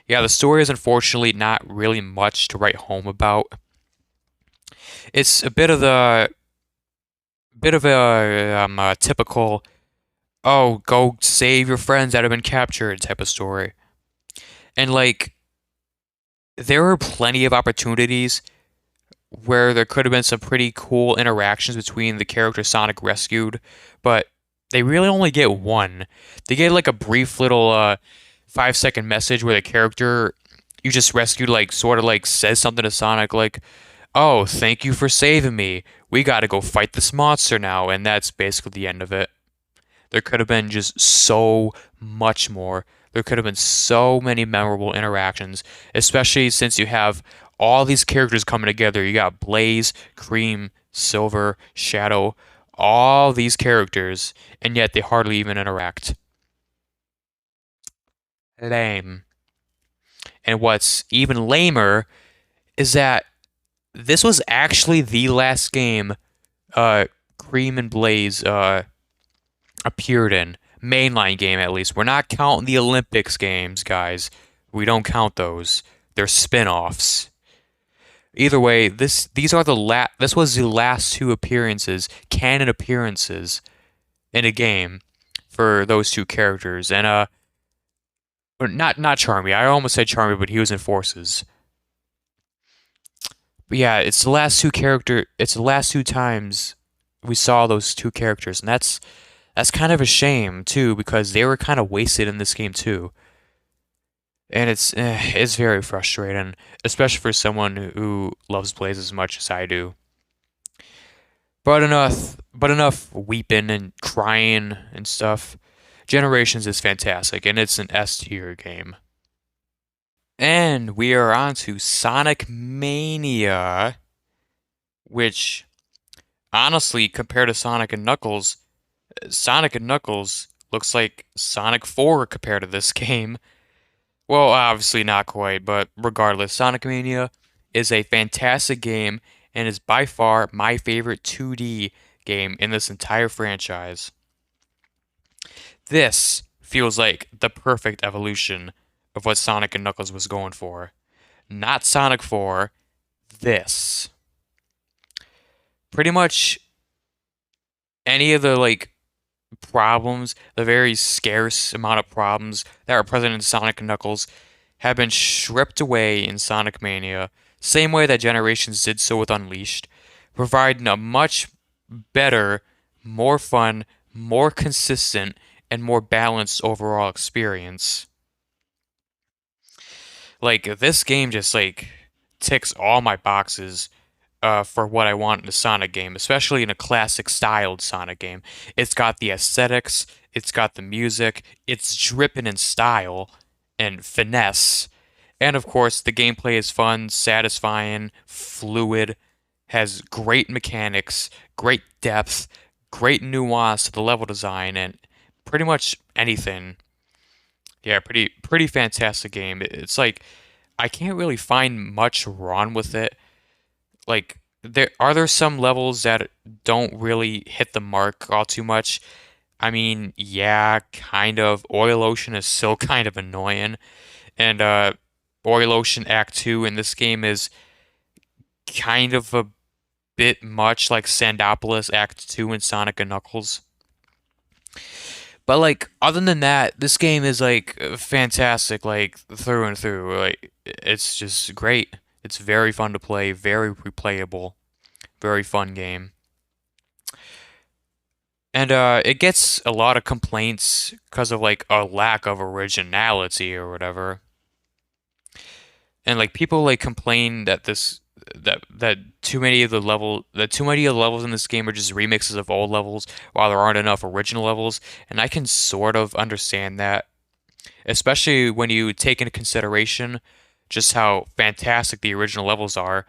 Yeah, the story is unfortunately not really much to write home about. It's a bit of a typical oh go save your friends that have been captured type of story, and like there are plenty of opportunities where there could have been some pretty cool interactions between the character Sonic rescued, but they really only get one. They get like a brief little 5 second message where the character you just rescued like sort of like says something to Sonic like, "Oh, thank you for saving me. We got to go fight this monster now," and that's basically the end of it. There could have been just so much more. There could have been so many memorable interactions, especially since you have all these characters coming together. You got Blaze, Cream, Silver, Shadow, all these characters, and yet they hardly even interact. Lame. And what's even lamer is that this was actually the last game Cream and Blaze appeared in. Mainline game, at least. We're not counting the Olympics games, guys. We don't count those. They're spin-offs. Either way, this was the last two appearances, canon appearances in a game for those two characters. And or not Charmy. I almost said Charmy, but he was in Forces. But yeah, it's the last two times we saw those two characters, and that's kind of a shame too because they were kind of wasted in this game too. And it's very frustrating, especially for someone who loves Blaze as much as I do. But enough weeping and crying and stuff. Generations is fantastic, and it's an S tier game. And we are on to Sonic Mania, which honestly, compared to Sonic and Knuckles looks like Sonic 4 compared to this game. Well, obviously not quite, but regardless, Sonic Mania is a fantastic game and is by far my favorite 2D game in this entire franchise. This feels like the perfect evolution of what Sonic and Knuckles was going for. Not Sonic 4, this. Pretty much any of the problems, the very scarce amount of problems that are present in Sonic and Knuckles have been stripped away in Sonic Mania, same way that Generations did so with Unleashed, providing a much better, more fun, more consistent, and more balanced overall experience. Like this game just ticks all my boxes for what I want in a Sonic game, especially in a classic styled Sonic game. It's got the aesthetics, it's got the music, it's dripping in style and finesse. And of course, the gameplay is fun, satisfying, fluid, has great mechanics, great depth, great nuance to the level design, and pretty much anything. Yeah, pretty fantastic game. It's like I can't really find much wrong with it. Like there some levels that don't really hit the mark all too much. I mean, yeah, kind of. Oil Ocean is still kind of annoying, and Oil Ocean Act 2 in this game is kind of a bit much like Sandopolis Act 2 in Sonic and Knuckles. But like other than that, this game is like fantastic like through and through. Like it's just great. It's very fun to play, very replayable, very fun game. And it gets a lot of complaints because of like a lack of originality or whatever. And like people like complain that too many of the levels in this game are just remixes of old levels while there aren't enough original levels. And I can sort of understand that, especially when you take into consideration just how fantastic the original levels are.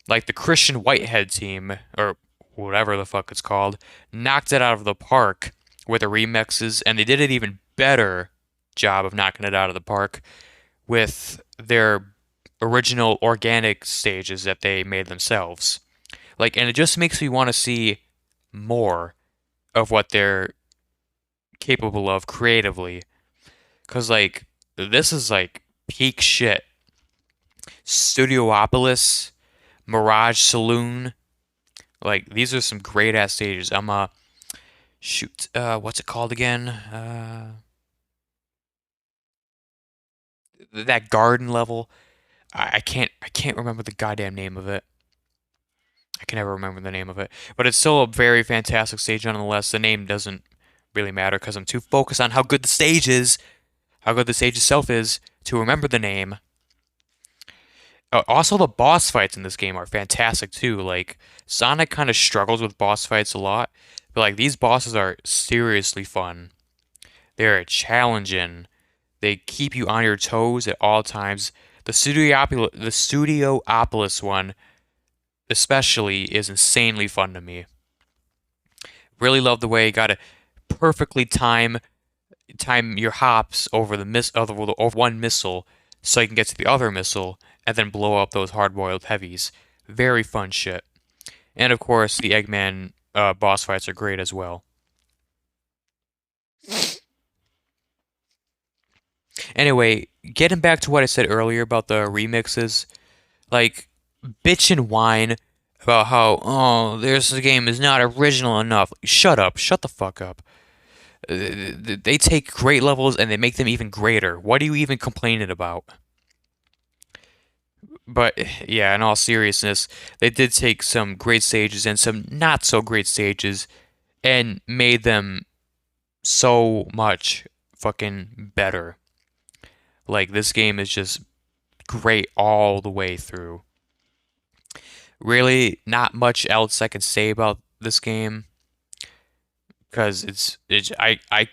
Like the Christian Whitehead team, or whatever the fuck it's called, knocked it out of the park with the remixes, and they did an even better job of knocking it out of the park with their original organic stages that they made themselves. Like, and it just makes me want to see more of what they're capable of creatively. Cause like this is like peak shit. Studiopolis, Mirage Saloon, like these are some great ass stages. I'm shoot, what's it called again? That garden level. I can't remember the goddamn name of it. I can never remember the name of it. But it's still a very fantastic stage nonetheless. The name doesn't really matter because I'm too focused on how good the stage is, how good the stage itself is, to remember the name. Also, the boss fights in this game are fantastic too. Like, Sonic kind of struggles with boss fights a lot, but like these bosses are seriously fun. They're challenging. They keep you on your toes at all times. The Studiopolis one especially is insanely fun to me. Really love the way you gotta perfectly time your hops over over one missile so you can get to the other missile and then blow up those hard-boiled heavies. Very fun shit. And of course, the Eggman boss fights are great as well. Anyway, getting back to what I said earlier about the remixes, like bitch and whine about how this game is not original enough. Shut up, shut the fuck up. They take great levels and they make them even greater. What are you even complaining about? But yeah, in all seriousness, they did take some great stages and some not so great stages and made them so much fucking better. Like this game is just great all the way through. Really, not much else I can say about this game because I I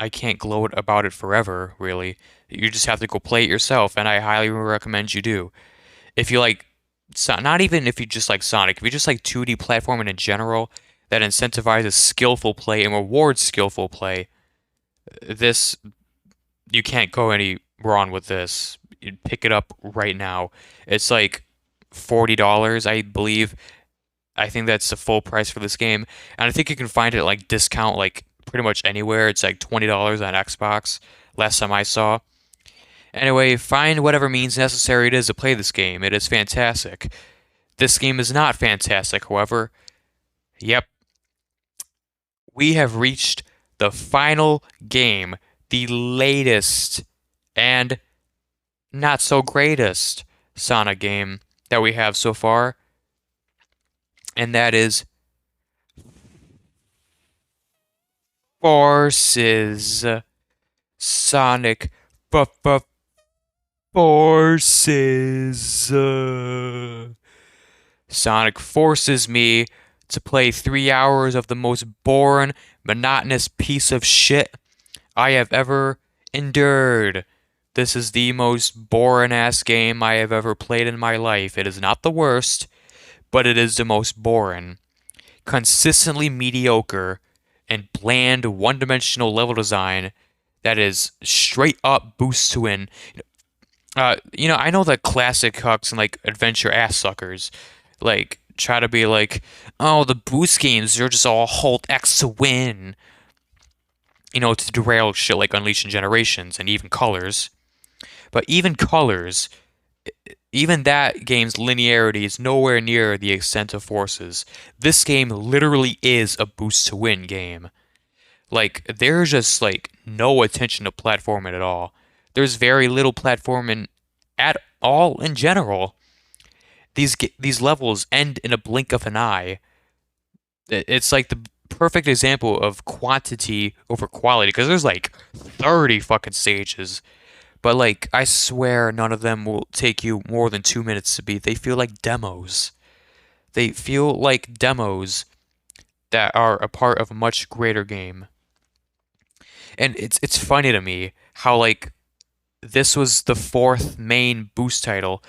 can't gloat about it forever, really. You just have to go play it yourself, and I highly recommend you do. If you like, not even if you just like Sonic, if you just like 2D platforming in general that incentivizes skillful play and rewards skillful play, this you can't go any wrong with this. You pick it up right now. It's like $40, I believe. I think that's the full price for this game, and I think you can find it like discount like pretty much anywhere. It's like $20 on Xbox. Last time I saw. Anyway, find whatever means necessary it is to play this game. It is fantastic. This game is not fantastic, however. Yep, we have reached the final game, the latest and not so greatest Sonic game that we have so far, and that is Forces. Sonic Forces. Sonic forces me to play 3 hours of the most boring, monotonous piece of shit I have ever endured. This is the most boring ass game I have ever played in my life. It is not the worst, but it is the most boring. Consistently mediocre and bland one dimensional level design that is straight up boost to win. I know that classic hucks and like adventure ass suckers like try to be like, oh, the boost games are just all hold X to win, to derail shit like Unleashing Generations and even Colors. But even Colors, even that game's linearity is nowhere near the extent of Forces. This game literally is a boost to win game. Like, there's just like no attention to platforming at all. There's very little platforming at all in general. These levels end in a blink of an eye. It's like the perfect example of quantity over quality because there's like 30 fucking stages. But like I swear none of them will take you more than 2 minutes to beat. They feel like demos. They feel like demos that are a part of a much greater game. And it's funny to me how like this was the fourth main boost title.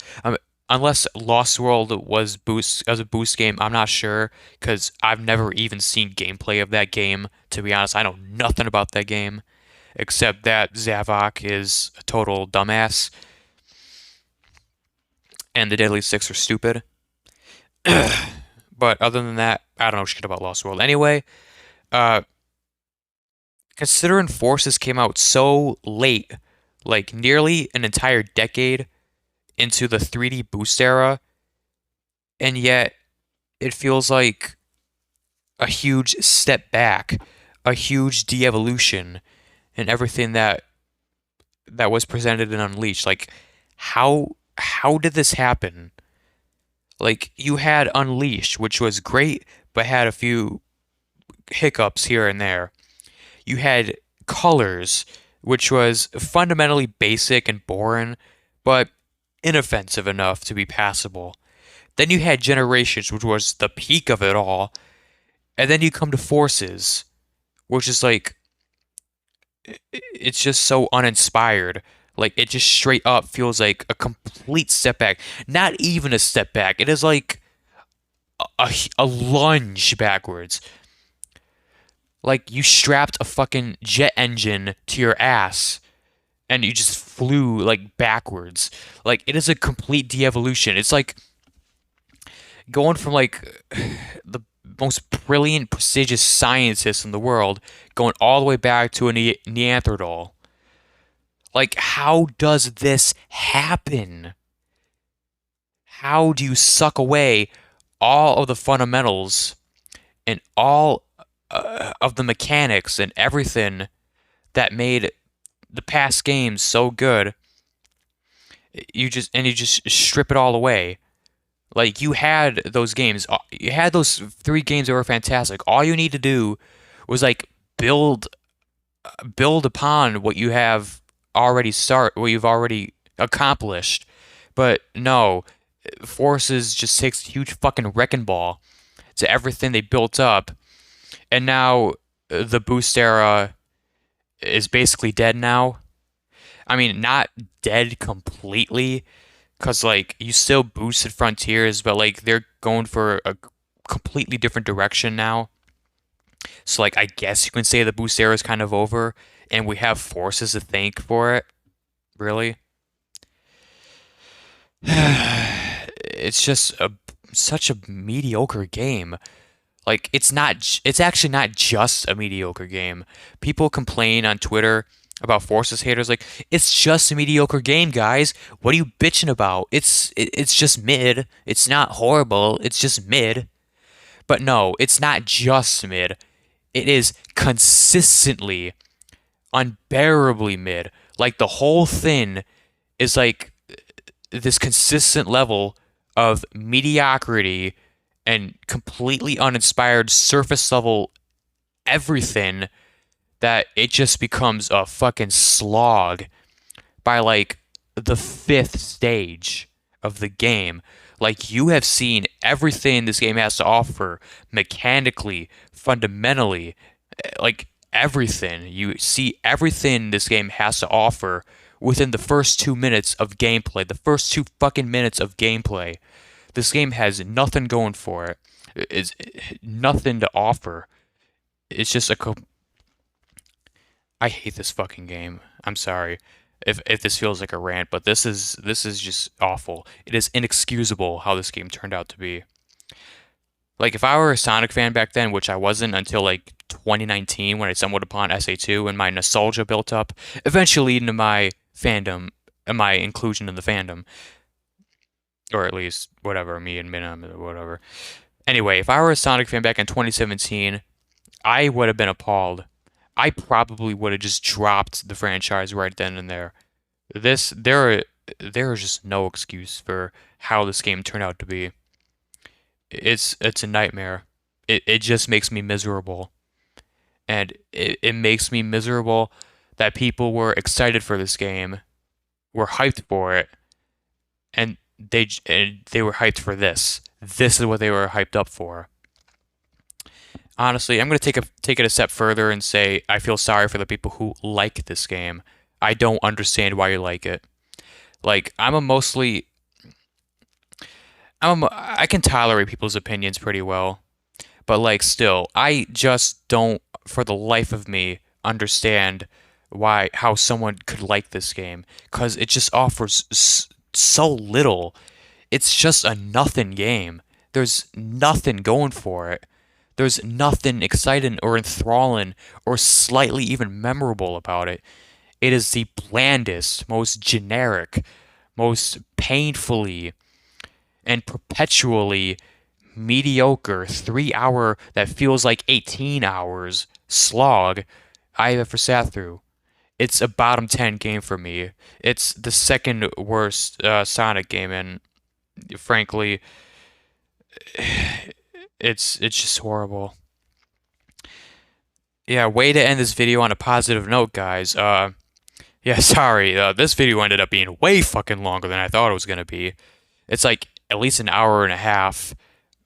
Unless Lost World was boost as a boost game, I'm not sure because I've never even seen gameplay of that game. To be honest, I know nothing about that game except that Zavok is a total dumbass and the Deadly Six are stupid. But other than that, I don't know shit about Lost World. Anyway, uh, considering Forces came out so late, like nearly an entire decade into the 3D boost era, and yet it feels like a huge step back, a huge de-evolution in everything that was presented in Unleashed. Like how did this happen? Like you had Unleashed, which was great, but had a few hiccups here and there. You had Colors, which was fundamentally basic and boring, but inoffensive enough to be passable. Then you had Generations, which was the peak of it all, and then you come to Forces, which is like it's just so uninspired. Like it just straight up feels like a complete step back. Not even a step back. It is like a lunge backwards. Like you strapped a fucking jet engine to your ass and you just flew like backwards. Like it is a complete de-evolution. It's like going from like the most brilliant, prestigious scientist in the world going all the way back to a Neanderthal. Like, how does this happen? How do you suck away all of the fundamentals and all of the mechanics and everything that made the past games so good You just strip it all away. Like you had those games, you had those three games that were fantastic. All you need to do was like build build upon what you have what you've already accomplished. But no, Forces just takes a huge fucking wrecking ball to everything they built up, and now the boost era is basically dead now. I mean, not dead completely, because like you still boosted Frontiers, but like they're going for a completely different direction now. So like I guess you can say the boost era is kind of over, and we have Forces to thank for it. Really, it's just such a mediocre game. Like it's not. It's actually not just a mediocre game. People complain on Twitter about Forces haters. Like it's just a mediocre game, guys. What are you bitching about? It's just mid. It's not horrible. It's just mid. But no, it's not just mid. It is consistently, unbearably mid. Like the whole thing is like this consistent level of mediocrity and completely uninspired surface level everything that it just becomes a fucking slog by like the fifth stage of the game. Like you have seen everything this game has to offer mechanically, fundamentally, like everything. You see everything this game has to offer within the first 2 minutes of gameplay. The first two fucking minutes of gameplay. This game has nothing going for it. It's nothing to offer. It's just I hate this fucking game. I'm sorry if this feels like a rant, but this is just awful. It is inexcusable how this game turned out to be. Like if I were a Sonic fan back then, which I wasn't until like 2019 when I stumbled upon SA2 and my nostalgia built up, eventually leading to my fandom and my inclusion in the fandom, or at least whatever, me and Minna, whatever. Anyway, if I were a Sonic fan back in 2017, I would have been appalled. I probably would have just dropped the franchise right then and there. This there is just no excuse for how this game turned out to be. It's a nightmare. It just makes me miserable. And it makes me miserable that people were excited for this game, were hyped for it, and they were hyped for this. This is what they were hyped up for. Honestly, I'm gonna take it a step further and say I feel sorry for the people who like this game. I don't understand why you like it. Like I can tolerate people's opinions pretty well, but like still, I just don't for the life of me understand why how someone could like this game because it just offers so little. It's just a nothing game. There's nothing going for it. There's nothing exciting or enthralling or slightly even memorable about it. It is the blandest, most generic, most painfully and perpetually mediocre 3 hour that feels like 18 hours slog I've ever sat through. It's a bottom 10 game for me. It's the second worst Sonic game, and frankly, it's just horrible. Yeah, way to end this video on a positive note, guys. Yeah, sorry. This video ended up being way fucking longer than I thought it was gonna be. It's like at least an hour and a half,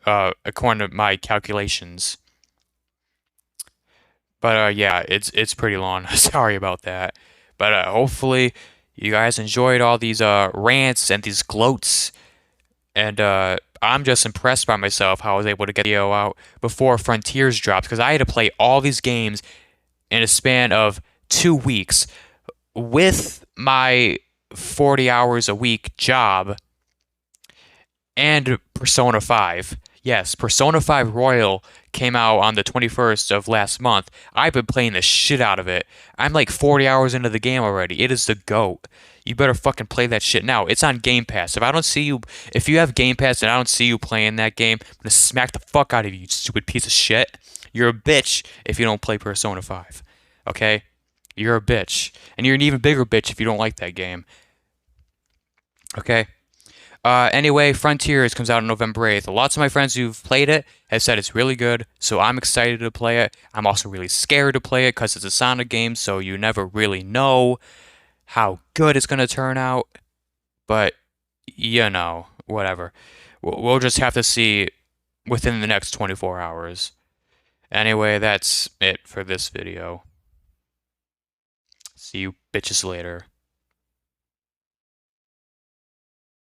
according to my calculations. But yeah, it's pretty long. Sorry about that. But hopefully you guys enjoyed all these rants and these gloats. And I'm just impressed by myself how I was able to get the video out before Frontiers dropped because I had to play all these games in a span of 2 weeks with my 40 hours a week job and Persona 5. Yes, Persona 5 Royal came out on the 21st of last month. I've been playing the shit out of it. I'm like 40 hours into the game already. It is the GOAT. You better fucking play that shit now. It's on Game Pass. If you have Game Pass and I don't see you playing that game, I'm gonna smack the fuck out of you, you stupid piece of shit. You're a bitch if you don't play Persona 5. Okay? You're a bitch. And you're an even bigger bitch if you don't like that game. Okay. Anyway, Frontiers comes out on November 8th. Lots of my friends who've played it have said it's really good, so I'm excited to play it. I'm also really scared to play it because it's a Sonic game, so you never really know how good it's going to turn out. But, whatever. We'll just have to see within the next 24 hours. Anyway, that's it for this video. See you bitches later.